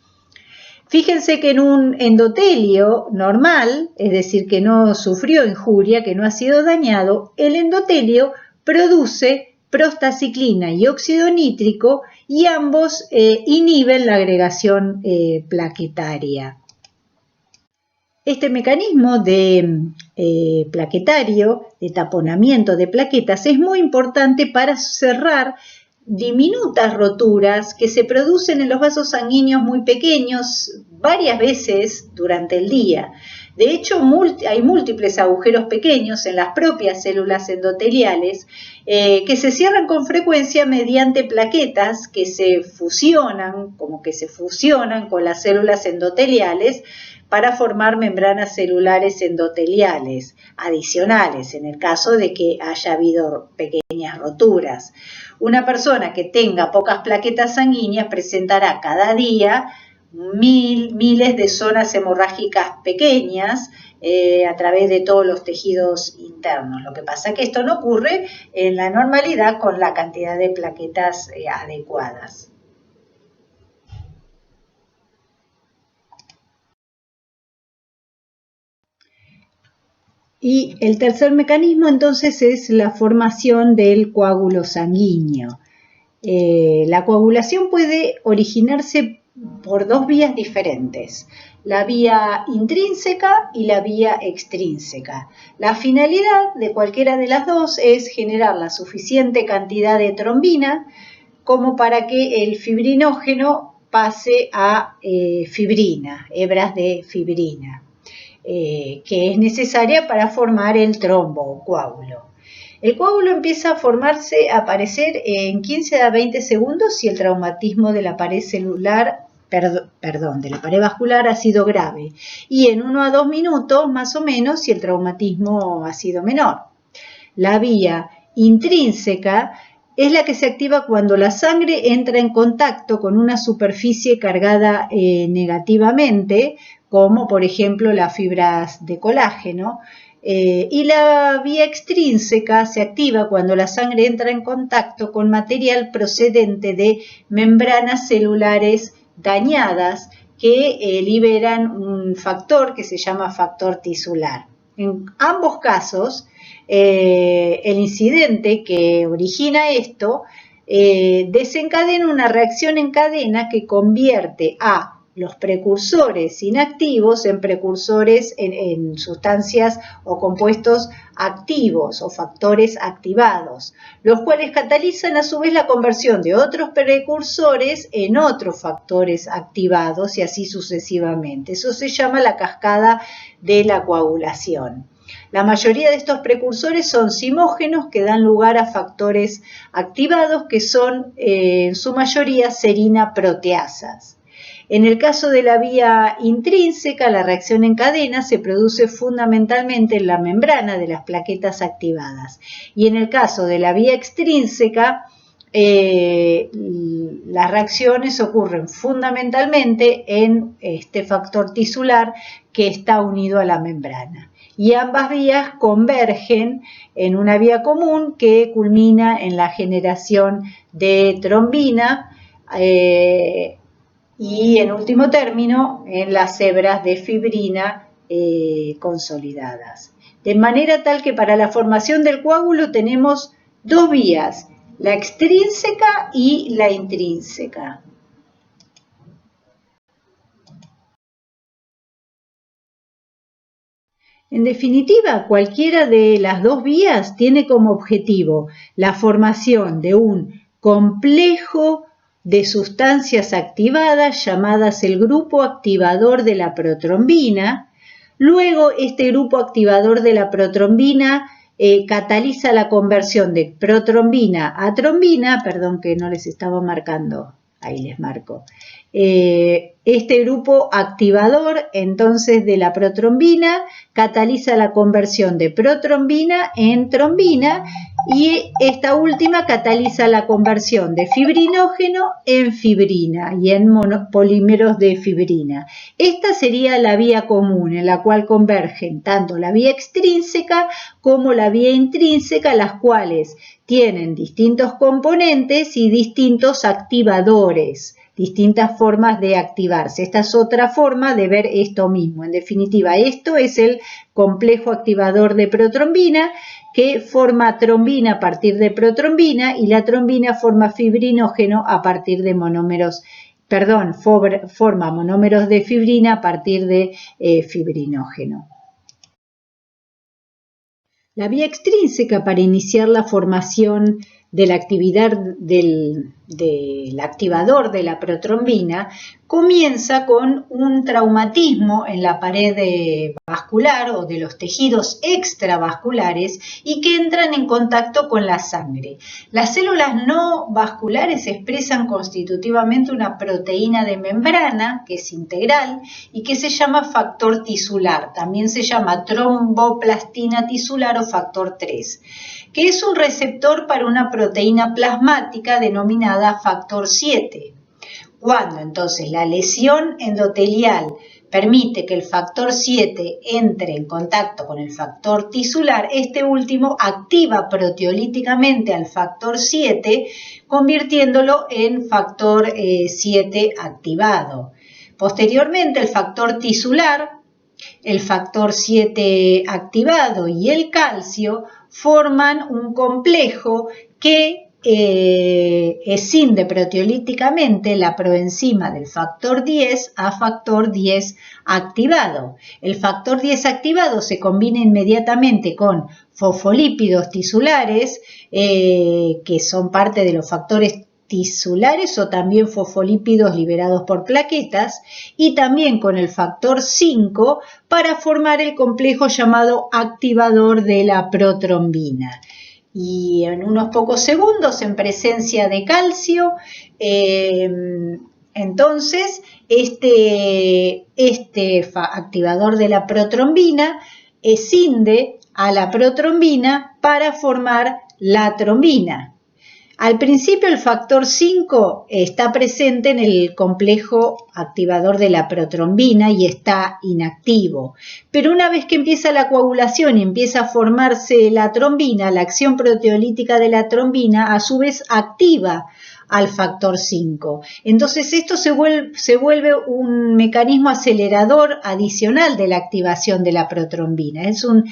Fíjense que en un endotelio normal, es decir, que no sufrió injuria, que no ha sido dañado, el endotelio produce prostaciclina y óxido nítrico y ambos inhiben la agregación plaquetaria. Este mecanismo de plaquetario, de taponamiento de plaquetas, es muy importante para cerrar diminutas roturas que se producen en los vasos sanguíneos muy pequeños varias veces durante el día. De hecho, hay múltiples agujeros pequeños en las propias células endoteliales que se cierran con frecuencia mediante plaquetas que se fusionan, con las células endoteliales para formar membranas celulares endoteliales adicionales en el caso de que haya habido pequeñas roturas. Una persona que tenga pocas plaquetas sanguíneas presentará cada día miles de zonas hemorrágicas pequeñas a través de todos los tejidos internos. Lo que pasa es que esto no ocurre en la normalidad con la cantidad de plaquetas adecuadas. Y el tercer mecanismo entonces es la formación del coágulo sanguíneo. La coagulación puede originarse por dos vías diferentes, la vía intrínseca y la vía extrínseca. La finalidad de cualquiera de las dos es generar la suficiente cantidad de trombina como para que el fibrinógeno pase a fibrina, hebras de fibrina. Que es necesaria para formar el trombo o coágulo. El coágulo empieza a formarse, a aparecer en 15 a 20 segundos si el traumatismo de la pared celular, de la pared vascular ha sido grave y en 1 a 2 minutos más o menos si el traumatismo ha sido menor. La vía intrínseca es la que se activa cuando la sangre entra en contacto con una superficie cargada negativamente, como por ejemplo las fibras de colágeno, y la vía extrínseca se activa cuando la sangre entra en contacto con material procedente de membranas celulares dañadas que liberan un factor que se llama factor tisular. En ambos casos, el incidente que origina esto desencadena una reacción en cadena que convierte a los precursores inactivos en precursores en sustancias o compuestos activos o factores activados, los cuales catalizan a su vez la conversión de otros precursores en otros factores activados y así sucesivamente. Eso se llama la cascada de la coagulación. La mayoría de estos precursores son zimógenos que dan lugar a factores activados que son en su mayoría serina proteasas. En el caso de la vía intrínseca, la reacción en cadena se produce fundamentalmente en la membrana de las plaquetas activadas. Y en el caso de la vía extrínseca, las reacciones ocurren fundamentalmente en este factor tisular que está unido a la membrana. Y ambas vías convergen en una vía común que culmina en la generación de trombina, y en último término en las hebras de fibrina consolidadas. De manera tal que para la formación del coágulo tenemos dos vías, la extrínseca y la intrínseca. En definitiva, cualquiera de las dos vías tiene como objetivo la formación de un complejo de sustancias activadas llamadas el grupo activador de la protrombina. Luego, este grupo activador de la protrombina cataliza la conversión de protrombina a trombina, perdón que no les estaba marcando, ahí les marco. Este grupo activador entonces de la protrombina cataliza la conversión de protrombina en trombina y esta última cataliza la conversión de fibrinógeno en fibrina y en polímeros de fibrina. Esta sería la vía común en la cual convergen tanto la vía extrínseca como la vía intrínseca, las cuales tienen distintos componentes y distintos activadores, distintas formas de activarse. Esta es otra forma de ver esto mismo. En definitiva, esto es el complejo activador de protrombina que forma trombina a partir de protrombina y la trombina forma fibrinógeno a partir de monómeros, forma monómeros de fibrina a partir de fibrinógeno. La vía extrínseca para iniciar la formación de la actividad del activador de la protrombina comienza con un traumatismo en la pared vascular o de los tejidos extravasculares y que entran en contacto con la sangre. Las células no vasculares expresan constitutivamente una proteína de membrana que es integral y que se llama factor tisular, también se llama tromboplastina tisular o factor 3, que es un receptor para una proteína plasmática denominada factor 7. Cuando entonces la lesión endotelial permite que el factor 7 entre en contacto con el factor tisular, este último activa proteolíticamente al factor 7, convirtiéndolo en factor 7 activado. Posteriormente, el factor tisular, el factor 7 activado y el calcio forman un complejo que escinde proteolíticamente la proenzima del factor 10 a factor 10 activado. El factor 10 activado se combina inmediatamente con fosfolípidos tisulares que son parte de los factores tisulares o también fosfolípidos liberados por plaquetas y también con el factor 5 para formar el complejo llamado activador de la protrombina. Y en unos pocos segundos, en presencia de calcio, entonces este activador de la protrombina escinde a la protrombina para formar la trombina. Al principio el factor 5 está presente en el complejo activador de la protrombina y está inactivo. Pero una vez que empieza la coagulación y empieza a formarse la trombina, la acción proteolítica de la trombina a su vez activa al factor 5. Entonces esto se vuelve un mecanismo acelerador adicional de la activación de la protrombina. Es un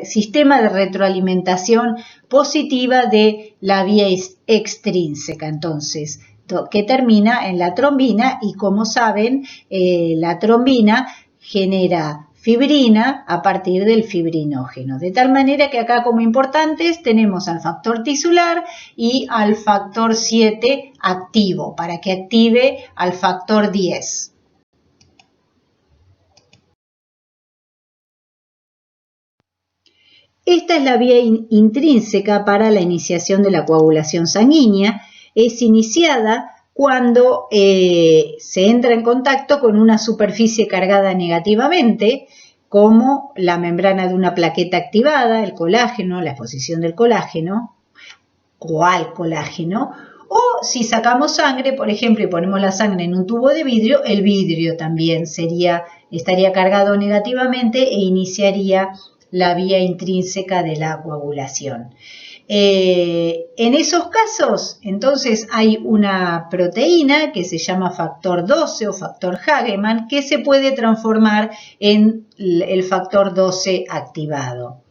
sistema de retroalimentación positiva de la vía extrínseca, entonces, que termina en la trombina y como saben, la trombina genera fibrina a partir del fibrinógeno. De tal manera que acá como importantes tenemos al factor tisular y al factor 7 activo para que active al factor 10. Esta es la vía intrínseca para la iniciación de la coagulación sanguínea. Es iniciada cuando se entra en contacto con una superficie cargada negativamente, como la membrana de una plaqueta activada, el colágeno, la exposición del colágeno o al colágeno, o si sacamos sangre, por ejemplo, y ponemos la sangre en un tubo de vidrio, el vidrio también estaría cargado negativamente e iniciaría la vía intrínseca de la coagulación. En esos casos, entonces, hay una proteína que se llama factor 12 o factor Hagemann que se puede transformar en el factor 12 activado.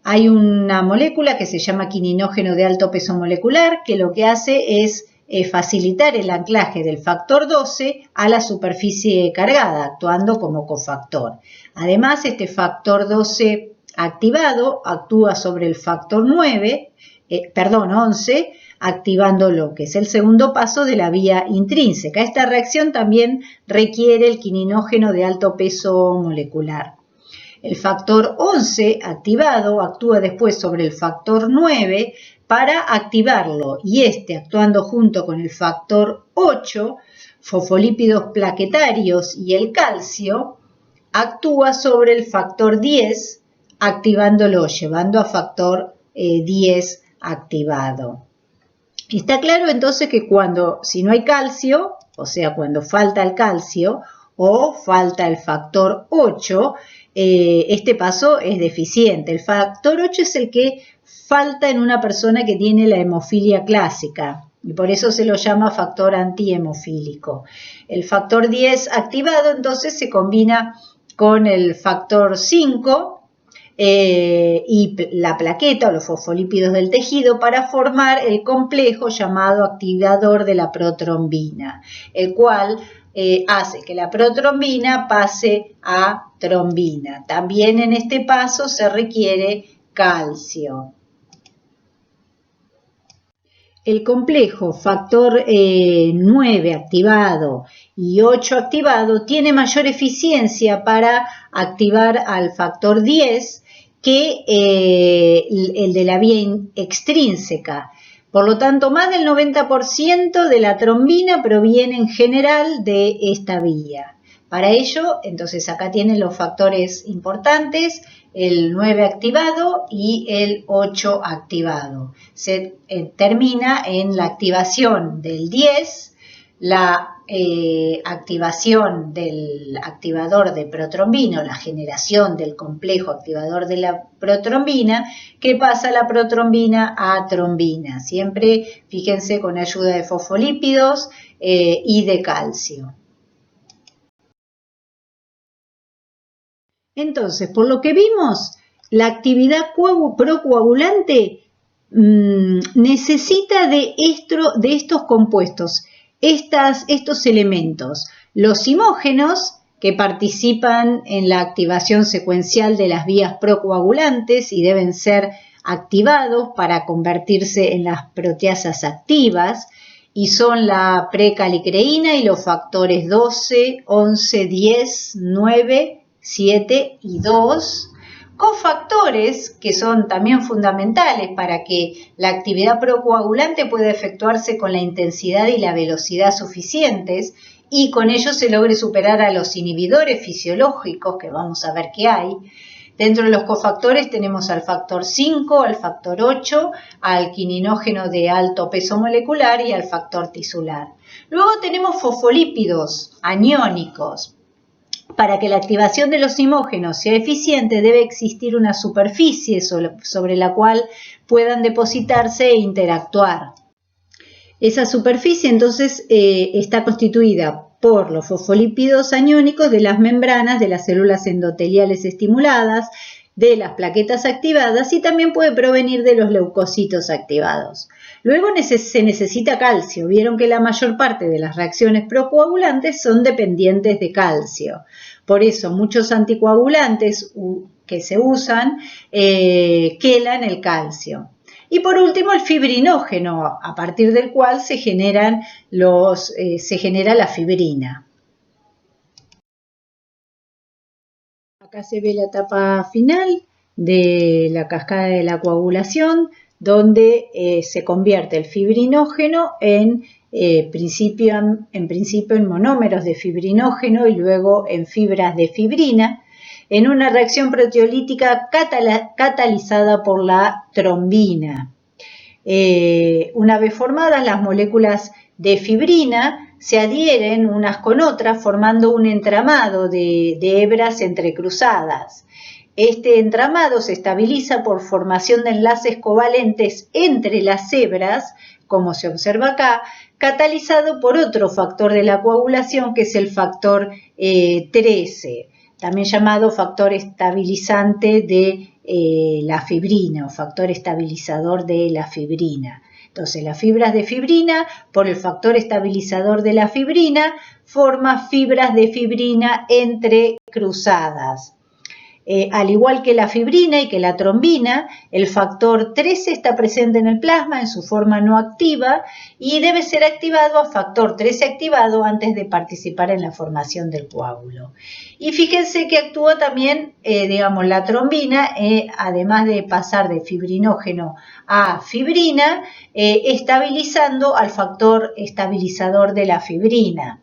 Hay una molécula que se llama quininógeno de alto peso molecular que lo que hace es facilitar el anclaje del factor 12 a la superficie cargada, actuando como cofactor. Además, este factor 12 activado actúa sobre el factor 11, activando lo que es el segundo paso de la vía intrínseca. Esta reacción también requiere el quininógeno de alto peso molecular. El factor 11 activado actúa después sobre el factor 9 para activarlo, y actuando junto con el factor 8, fosfolípidos plaquetarios y el calcio, actúa sobre el factor 10, activándolo, llevando a factor 10 activado. Está claro entonces que si no hay calcio, o sea, cuando falta el calcio o falta el factor 8, este paso es deficiente. El factor 8 es el que falta en una persona que tiene la hemofilia clásica y por eso se lo llama factor antihemofílico. El factor 10 activado entonces se combina con el factor 5 y la plaqueta o los fosfolípidos del tejido para formar el complejo llamado activador de la protrombina, el cual hace que la protrombina pase a trombina. También en este paso se requiere calcio. El complejo factor 9 activado y 8 activado tiene mayor eficiencia para activar al factor 10 que el de la vía extrínseca. Por lo tanto, más del 90% de la trombina proviene en general de esta vía. Para ello, entonces acá tienen los factores importantes, el 9 activado y el 8 activado. Se termina en la activación del 10, la activación del activador de protrombina, la generación del complejo activador de la protrombina, que pasa la protrombina a trombina, siempre fíjense con ayuda de fosfolípidos y de calcio. Entonces, por lo que vimos, la actividad procoagulante necesita de estos compuestos, estos elementos, los simógenos, que participan en la activación secuencial de las vías procoagulantes y deben ser activados para convertirse en las proteasas activas, y son la precalicreína y los factores 12, 11, 10, 9, 7 y 2, cofactores que son también fundamentales para que la actividad procoagulante pueda efectuarse con la intensidad y la velocidad suficientes y con ello se logre superar a los inhibidores fisiológicos, que vamos a ver qué hay. Dentro de los cofactores tenemos al factor 5, al factor 8, al quininógeno de alto peso molecular y al factor tisular. Luego tenemos fosfolípidos aniónicos. Para que la activación de los simógenos sea eficiente, debe existir una superficie sobre la cual puedan depositarse e interactuar. Esa superficie entonces está constituida por los fosfolípidos aniónicos de las membranas de las células endoteliales estimuladas, de las plaquetas activadas y también puede provenir de los leucocitos activados. Luego se necesita calcio. Vieron que la mayor parte de las reacciones procoagulantes son dependientes de calcio. Por eso muchos anticoagulantes que se usan quelan el calcio. Y por último el fibrinógeno, a partir del cual se genera la fibrina. Acá se ve la etapa final de la cascada de la coagulación, donde se convierte el fibrinógeno en principio en monómeros de fibrinógeno y luego en fibras de fibrina, en una reacción proteolítica catalizada por la trombina. Una vez formadas, las moléculas de fibrina se adhieren unas con otras formando un entramado de hebras entrecruzadas. Este entramado se estabiliza por formación de enlaces covalentes entre las hebras, como se observa acá, catalizado por otro factor de la coagulación que es el factor 13, también llamado factor estabilizante de la fibrina o factor estabilizador de la fibrina. Entonces, las fibras de fibrina, por el factor estabilizador de la fibrina, forma fibras de fibrina entrecruzadas. Al igual que la fibrina y que la trombina, el factor 13 está presente en el plasma en su forma no activa y debe ser activado a factor 13 activado antes de participar en la formación del coágulo. Y fíjense que actúa también, la trombina, además de pasar de fibrinógeno a fibrina, estabilizando al factor estabilizador de la fibrina.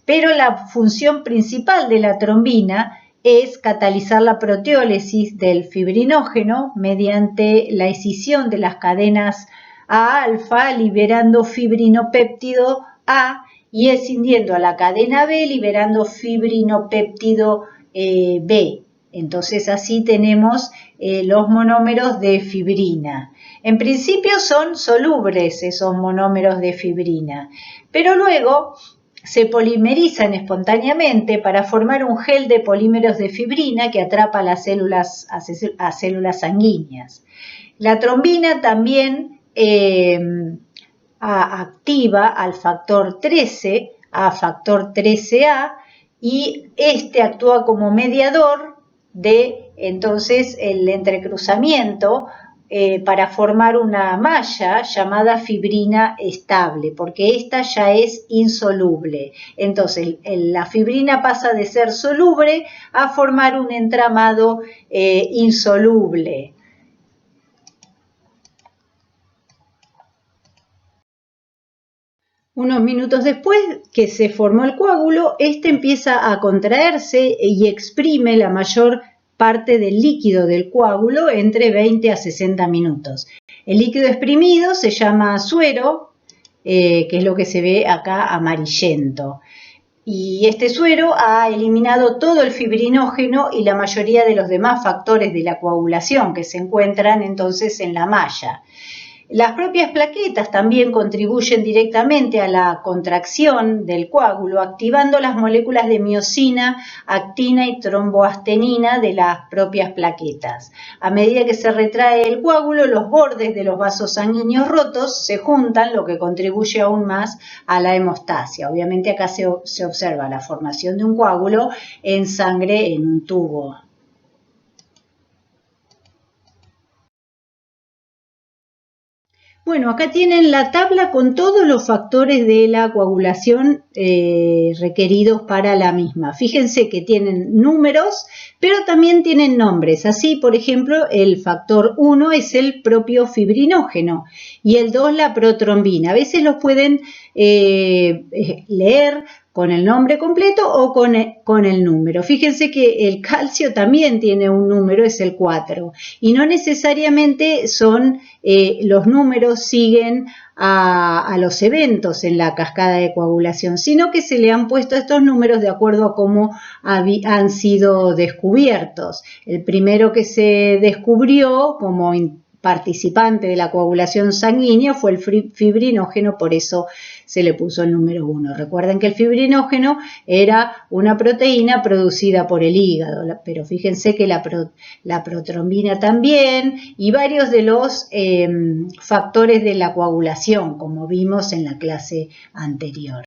Pero la función principal de la trombina es catalizar la proteólisis del fibrinógeno mediante la escisión de las cadenas A-alfa, liberando fibrinopéptido A y escindiendo a la cadena B, liberando fibrinopéptido B. Entonces así tenemos los monómeros de fibrina. En principio son solubles esos monómeros de fibrina, pero luego se polimerizan espontáneamente para formar un gel de polímeros de fibrina que atrapa las células a células sanguíneas. La trombina también activa al factor 13, a factor 13A, y este actúa como mediador de entonces el entrecruzamiento para formar una malla llamada fibrina estable, porque esta ya es insoluble. Entonces, la fibrina pasa de ser soluble a formar un entramado insoluble. Unos minutos después que se formó el coágulo, este empieza a contraerse y exprime la mayor parte del líquido del coágulo entre 20 a 60 minutos. El líquido exprimido se llama suero, que es lo que se ve acá amarillento. Y este suero ha eliminado todo el fibrinógeno y la mayoría de los demás factores de la coagulación que se encuentran entonces en la malla. Las propias plaquetas también contribuyen directamente a la contracción del coágulo, activando las moléculas de miosina, actina y tromboastenina de las propias plaquetas. A medida que se retrae el coágulo, los bordes de los vasos sanguíneos rotos se juntan, lo que contribuye aún más a la hemostasia. Obviamente acá se observa la formación de un coágulo en sangre en un tubo. Bueno, acá tienen la tabla con todos los factores de la coagulación requeridos para la misma. Fíjense que tienen números, pero también tienen nombres. Así, por ejemplo, el factor 1 es el propio fibrinógeno y el 2 la protrombina. A veces los pueden leer con el nombre completo o con el número. Fíjense que el calcio también tiene un número, es el 4, y no necesariamente son los números siguen a los eventos en la cascada de coagulación, sino que se le han puesto estos números de acuerdo a cómo han sido descubiertos. El primero que se descubrió como participante de la coagulación sanguínea fue el fibrinógeno, por eso se le puso el número 1. Recuerden que el fibrinógeno era una proteína producida por el hígado, pero fíjense que la protrombina también y varios de los factores de la coagulación, como vimos en la clase anterior.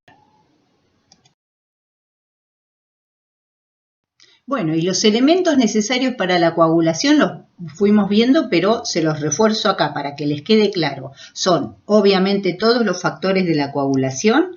Bueno, y los elementos necesarios para la coagulación los fuimos viendo, pero se los refuerzo acá para que les quede claro. Son, obviamente, todos los factores de la coagulación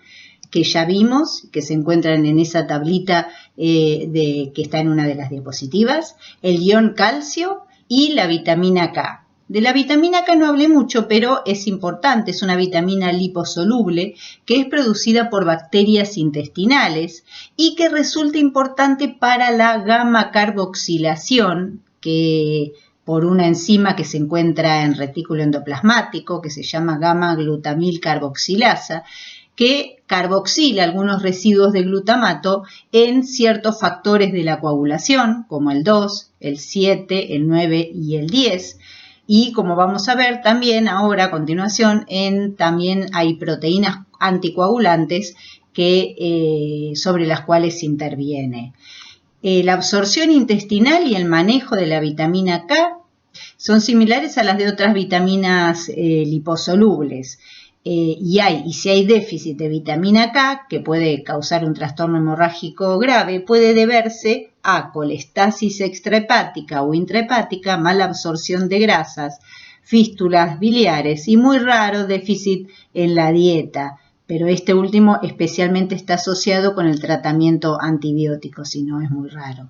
que ya vimos, que se encuentran en esa tablita que está en una de las diapositivas, el ion calcio y la vitamina K. De la vitamina K no hablé mucho, pero es importante, es una vitamina liposoluble que es producida por bacterias intestinales y que resulta importante para la gamma carboxilación, que por una enzima que se encuentra en retículo endoplasmático, que se llama gamma glutamil carboxilasa, que carboxila algunos residuos de glutamato en ciertos factores de la coagulación, como el 2, el 7, el 9 y el 10. Y como vamos a ver también ahora a continuación, también hay proteínas anticoagulantes sobre las cuales se interviene. La absorción intestinal y el manejo de la vitamina K Son similares a las de otras vitaminas liposolubles. Y si hay déficit de vitamina K, que puede causar un trastorno hemorrágico grave, puede deberse a colestasis extrahepática o intrahepática, mala absorción de grasas, fístulas biliares y muy raro déficit en la dieta, pero este último especialmente está asociado con el tratamiento antibiótico, si no es muy raro.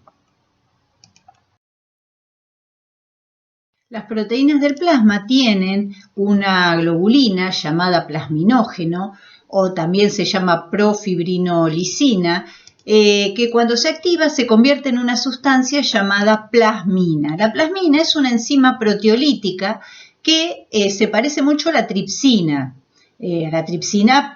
Las proteínas del plasma tienen una globulina llamada plasminógeno, o también se llama profibrinolisina, que cuando se activa se convierte en una sustancia llamada plasmina. La plasmina es una enzima proteolítica que se parece mucho a la tripsina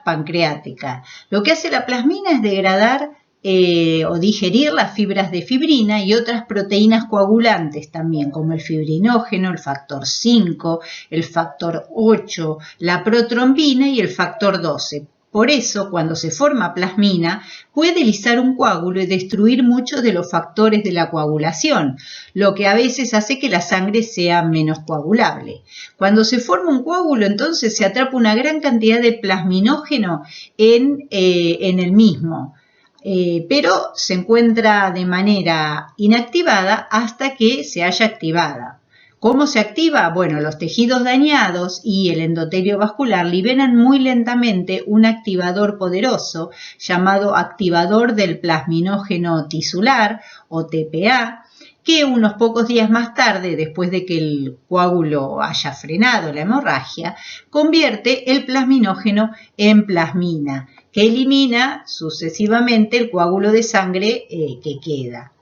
pancreática. Lo que hace la plasmina es degradar o digerir las fibras de fibrina y otras proteínas coagulantes también, como el fibrinógeno, el factor 5, el factor 8, la protrombina y el factor 12. Por eso, cuando se forma plasmina, puede lisar un coágulo y destruir muchos de los factores de la coagulación, lo que a veces hace que la sangre sea menos coagulable. Cuando se forma un coágulo, entonces se atrapa una gran cantidad de plasminógeno en el mismo. Pero se encuentra de manera inactivada hasta que se haya activada. ¿Cómo se activa? Bueno, los tejidos dañados y el endotelio vascular liberan muy lentamente un activador poderoso llamado activador del plasminógeno tisular o TPA, que unos pocos días más tarde, después de que el coágulo haya frenado la hemorragia, convierte el plasminógeno en plasmina, que elimina sucesivamente el coágulo de sangre que queda.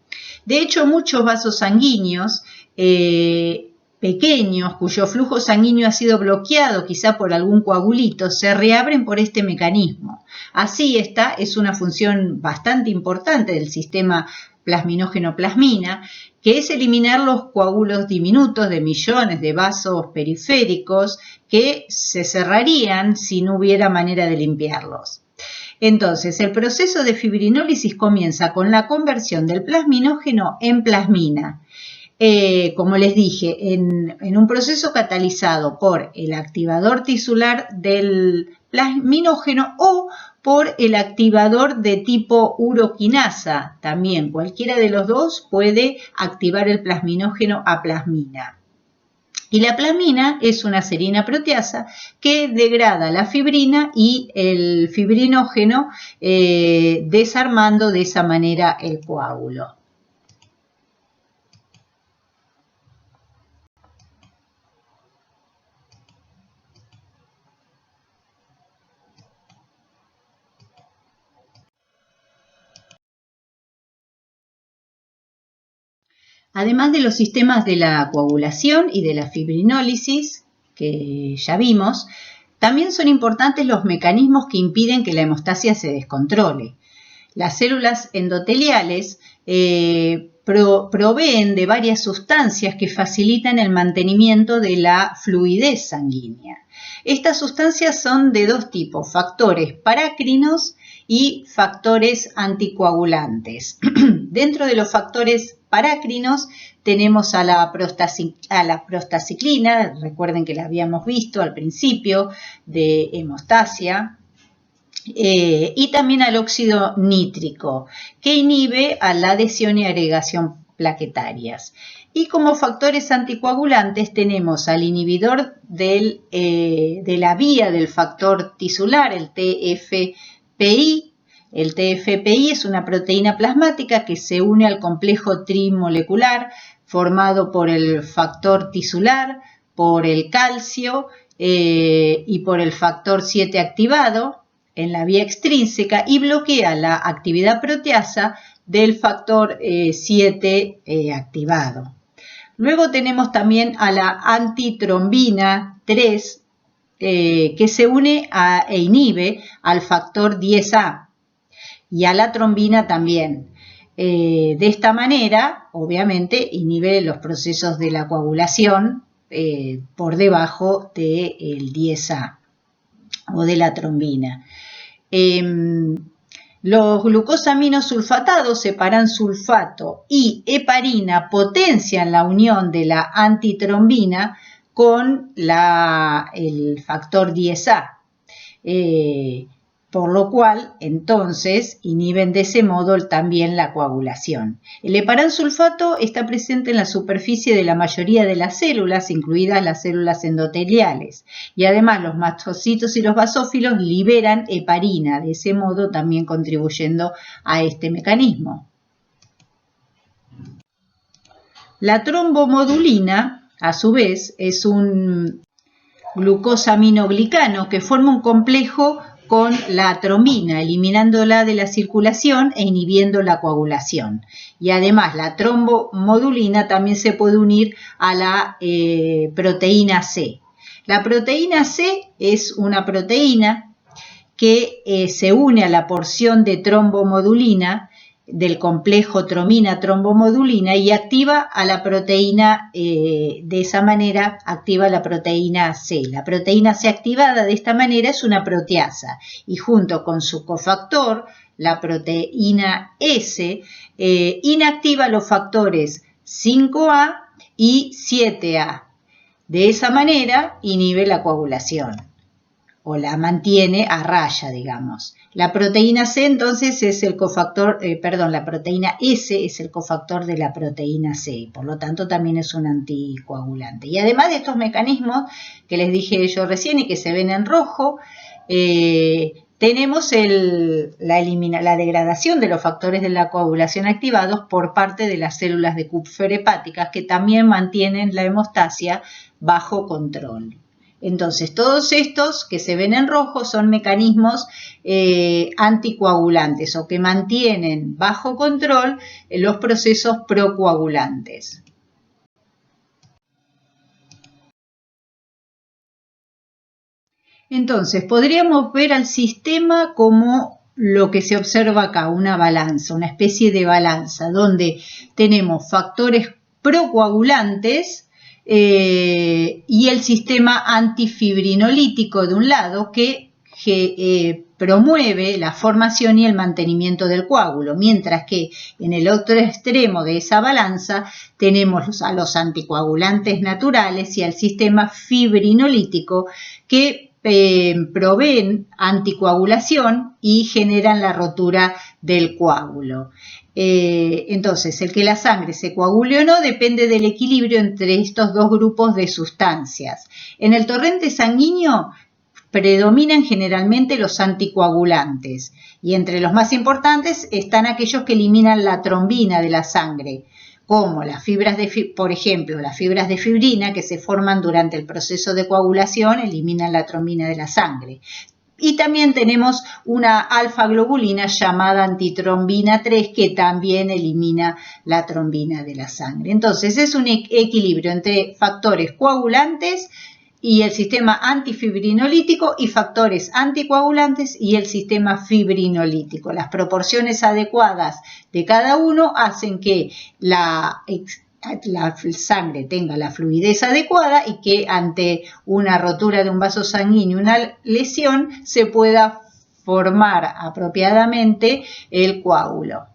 De hecho, muchos vasos sanguíneos pequeños, cuyo flujo sanguíneo ha sido bloqueado quizá por algún coagulito, se reabren por este mecanismo. Así, esta es una función bastante importante del sistema plasminógeno-plasmina, que es eliminar los coágulos diminutos de millones de vasos periféricos que se cerrarían si no hubiera manera de limpiarlos. Entonces, el proceso de fibrinólisis comienza con la conversión del plasminógeno en plasmina. Como les dije, en un proceso catalizado por el activador tisular del plasminógeno o por el activador de tipo uroquinasa. También cualquiera de los dos puede activar el plasminógeno a plasmina. Y la plasmina es una serina proteasa que degrada la fibrina y el fibrinógeno, desarmando de esa manera el coágulo. Además de los sistemas de la coagulación y de la fibrinólisis, que ya vimos, también son importantes los mecanismos que impiden que la hemostasia se descontrole. Las células endoteliales proveen de varias sustancias que facilitan el mantenimiento de la fluidez sanguínea. Estas sustancias son de dos tipos, factores parácrinos y factores anticoagulantes. Dentro de los factores parácrinos tenemos a la prostaciclina, recuerden que la habíamos visto al principio, de hemostasia, y también al óxido nítrico, que inhibe a la adhesión y agregación plaquetarias. Y como factores anticoagulantes tenemos al inhibidor de la vía del factor tisular, el TFPI. El TFPI es una proteína plasmática que se une al complejo trimolecular formado por el factor tisular, por el calcio y por el factor 7 activado en la vía extrínseca y bloquea la actividad proteasa del factor 7 activado. Luego tenemos también a la antitrombina 3 que se une e inhibe al factor 10A y a la trombina también. De esta manera, obviamente, inhibe los procesos de la coagulación por debajo del 10A o de la trombina. Los glucosaminosulfatados separan sulfato y heparina, potencian la unión de la antitrombina con el factor 10A. Por lo cual, entonces, inhiben de ese modo también la coagulación. El heparansulfato está presente en la superficie de la mayoría de las células, incluidas las células endoteliales, y además los mastocitos y los basófilos liberan heparina, de ese modo también contribuyendo a este mecanismo. La trombomodulina, a su vez, es un glucosaminoglicano que forma un complejo con la trombina, eliminándola de la circulación e inhibiendo la coagulación. Y además la trombomodulina también se puede unir a la proteína C. La proteína C es una proteína que se une a la porción de trombomodulina del complejo trombina-trombomodulina y activa a la proteína, de esa manera activa la proteína C. La proteína C activada de esta manera es una proteasa y junto con su cofactor, la proteína S, inactiva los factores 5A y 7A. De esa manera inhibe la coagulación o la mantiene a raya, digamos. La proteína C entonces es el cofactor, la proteína S es el cofactor de la proteína C y por lo tanto también es un anticoagulante. Y además de estos mecanismos que les dije yo recién y que se ven en rojo, tenemos la degradación de los factores de la coagulación activados por parte de las células de Kupffer hepáticas que también mantienen la hemostasia bajo control. Entonces, todos estos que se ven en rojo son mecanismos anticoagulantes o que mantienen bajo control los procesos procoagulantes. Entonces, podríamos ver al sistema como lo que se observa acá, una balanza, una especie de balanza, donde tenemos factores procoagulantes y el sistema antifibrinolítico de un lado que promueve la formación y el mantenimiento del coágulo, mientras que en el otro extremo de esa balanza tenemos a los anticoagulantes naturales y al sistema fibrinolítico que proveen anticoagulación y generan la rotura del coágulo. Entonces, el que la sangre se coagule o no depende del equilibrio entre estos dos grupos de sustancias. En el torrente sanguíneo predominan generalmente los anticoagulantes y entre los más importantes están aquellos que eliminan la trombina de la sangre, como las fibras por ejemplo, las fibras de fibrina que se forman durante el proceso de coagulación eliminan la trombina de la sangre. Y también tenemos una alfa-globulina llamada antitrombina 3 que también elimina la trombina de la sangre. Entonces es un equilibrio entre factores coagulantes y el sistema antifibrinolítico y factores anticoagulantes y el sistema fibrinolítico. Las proporciones adecuadas de cada uno hacen que la sangre tenga la fluidez adecuada y que ante una rotura de un vaso sanguíneo, una lesión, se pueda formar apropiadamente el coágulo.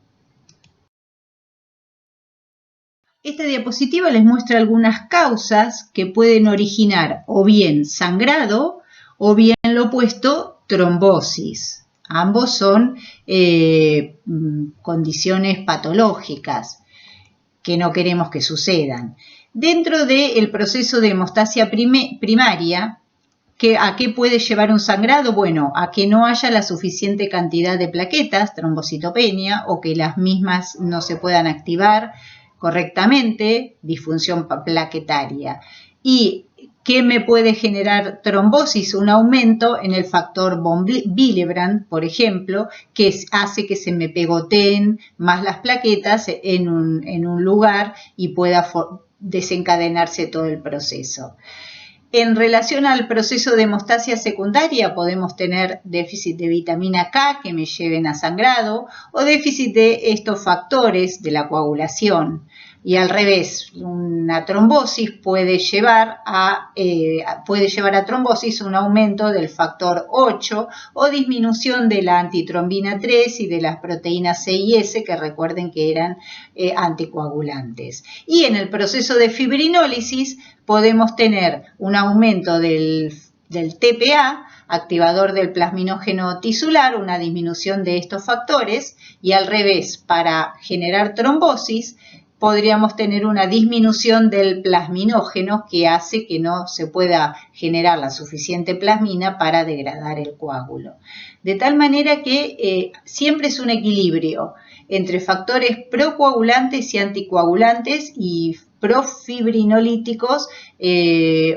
Esta diapositiva les muestra algunas causas que pueden originar o bien sangrado o bien lo opuesto, trombosis. Ambos son condiciones patológicas que no queremos que sucedan. Dentro del proceso de hemostasia primaria, ¿a qué puede llevar un sangrado? Bueno, a que no haya la suficiente cantidad de plaquetas, trombocitopenia, o que las mismas no se puedan activar correctamente, disfunción plaquetaria. ¿Y qué me puede generar trombosis? Un aumento en el factor von Willebrand, por ejemplo, que hace que se me pegoteen más las plaquetas en un lugar y pueda desencadenarse todo el proceso. En relación al proceso de hemostasia secundaria podemos tener déficit de vitamina K que me lleven a sangrado o déficit de estos factores de la coagulación. Y al revés, una trombosis puede llevar a trombosis un aumento del factor 8 o disminución de la antitrombina 3 y de las proteínas C y S, que recuerden que eran anticoagulantes. Y en el proceso de fibrinólisis podemos tener un aumento del TPA, activador del plasminógeno tisular, una disminución de estos factores, y al revés, para generar trombosis, podríamos tener una disminución del plasminógeno que hace que no se pueda generar la suficiente plasmina para degradar el coágulo. De tal manera que siempre es un equilibrio entre factores procoagulantes y anticoagulantes y profibrinolíticos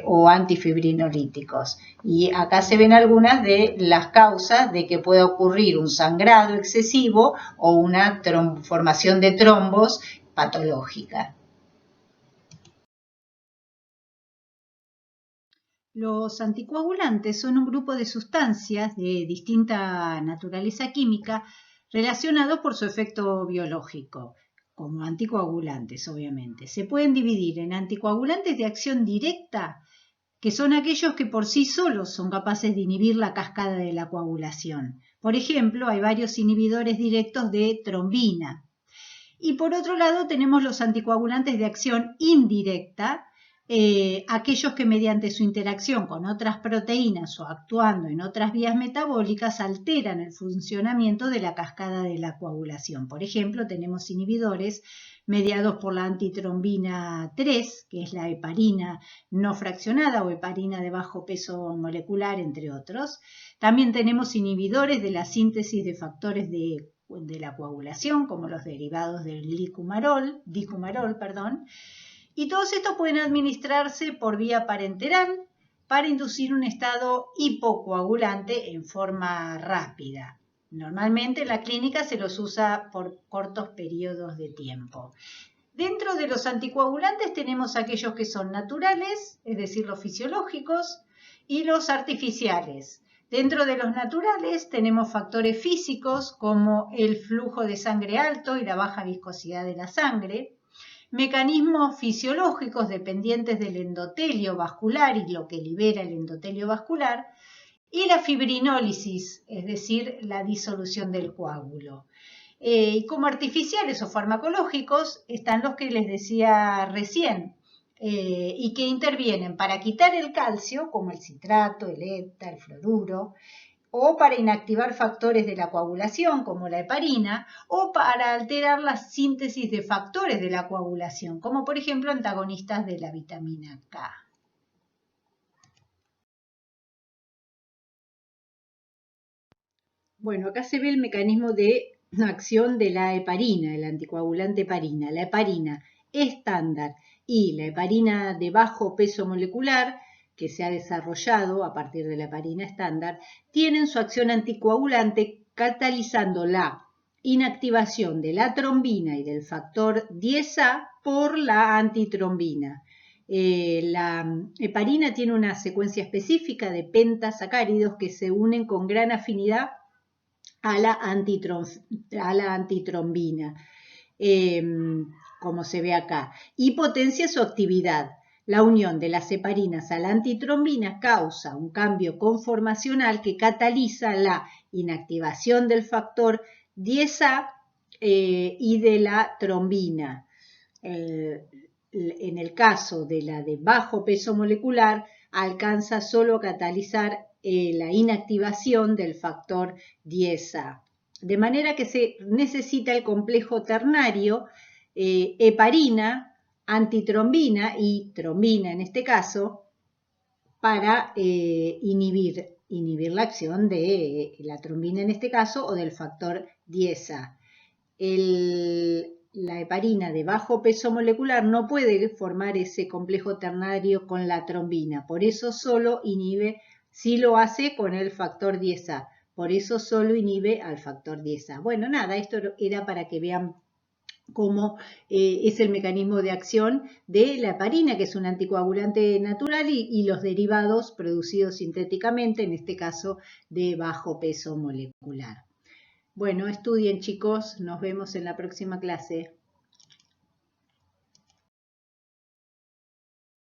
o antifibrinolíticos. Y acá se ven algunas de las causas de que pueda ocurrir un sangrado excesivo o una formación de trombos patológica. Los anticoagulantes son un grupo de sustancias de distinta naturaleza química relacionados por su efecto biológico, como anticoagulantes, obviamente. Se pueden dividir en anticoagulantes de acción directa, que son aquellos que por sí solos son capaces de inhibir la cascada de la coagulación. Por ejemplo, hay varios inhibidores directos de trombina. Y por otro lado tenemos los anticoagulantes de acción indirecta, aquellos que mediante su interacción con otras proteínas o actuando en otras vías metabólicas alteran el funcionamiento de la cascada de la coagulación. Por ejemplo, tenemos inhibidores mediados por la antitrombina 3, que es la heparina no fraccionada o heparina de bajo peso molecular, entre otros. También tenemos inhibidores de la síntesis de factores de la coagulación, como los derivados del dicumarol, y todos estos pueden administrarse por vía parenteral para inducir un estado hipocoagulante en forma rápida. Normalmente en la clínica se los usa por cortos periodos de tiempo. Dentro de los anticoagulantes tenemos aquellos que son naturales, es decir, los fisiológicos, y los artificiales. Dentro de los naturales tenemos factores físicos como el flujo de sangre alto y la baja viscosidad de la sangre, mecanismos fisiológicos dependientes del endotelio vascular y lo que libera el endotelio vascular, y la fibrinólisis, es decir, la disolución del coágulo. Y como artificiales o farmacológicos están los que les decía recién, y que intervienen para quitar el calcio, como el citrato, el hepta, el fluoruro, o para inactivar factores de la coagulación, como la heparina, o para alterar la síntesis de factores de la coagulación, como por ejemplo antagonistas de la vitamina K. Bueno, acá se ve el mecanismo de acción de la heparina, el anticoagulante heparina. La heparina estándar y la heparina de bajo peso molecular, que se ha desarrollado a partir de la heparina estándar, tienen su acción anticoagulante catalizando la inactivación de la trombina y del factor 10A por la antitrombina. La heparina tiene una secuencia específica de pentasacáridos que se unen con gran afinidad a la antitrombina, como se ve acá, y potencia su actividad. La unión de las heparinas a la antitrombina causa un cambio conformacional que cataliza la inactivación del factor 10A y de la trombina. En el caso de la de bajo peso molecular, alcanza solo a catalizar la inactivación del factor 10A. De manera que se necesita el complejo ternario heparina, antitrombina y trombina en este caso para inhibir la acción de la trombina en este caso o del factor 10A. La heparina de bajo peso molecular no puede formar ese complejo ternario con la trombina, por eso solo inhibe, sí lo hace con el factor 10A, por eso solo inhibe al factor 10A. Bueno, nada, esto era para que vean cómo es el mecanismo de acción de la heparina, que es un anticoagulante natural, y los derivados producidos sintéticamente, en este caso de bajo peso molecular. Bueno, estudien chicos, nos vemos en la próxima clase.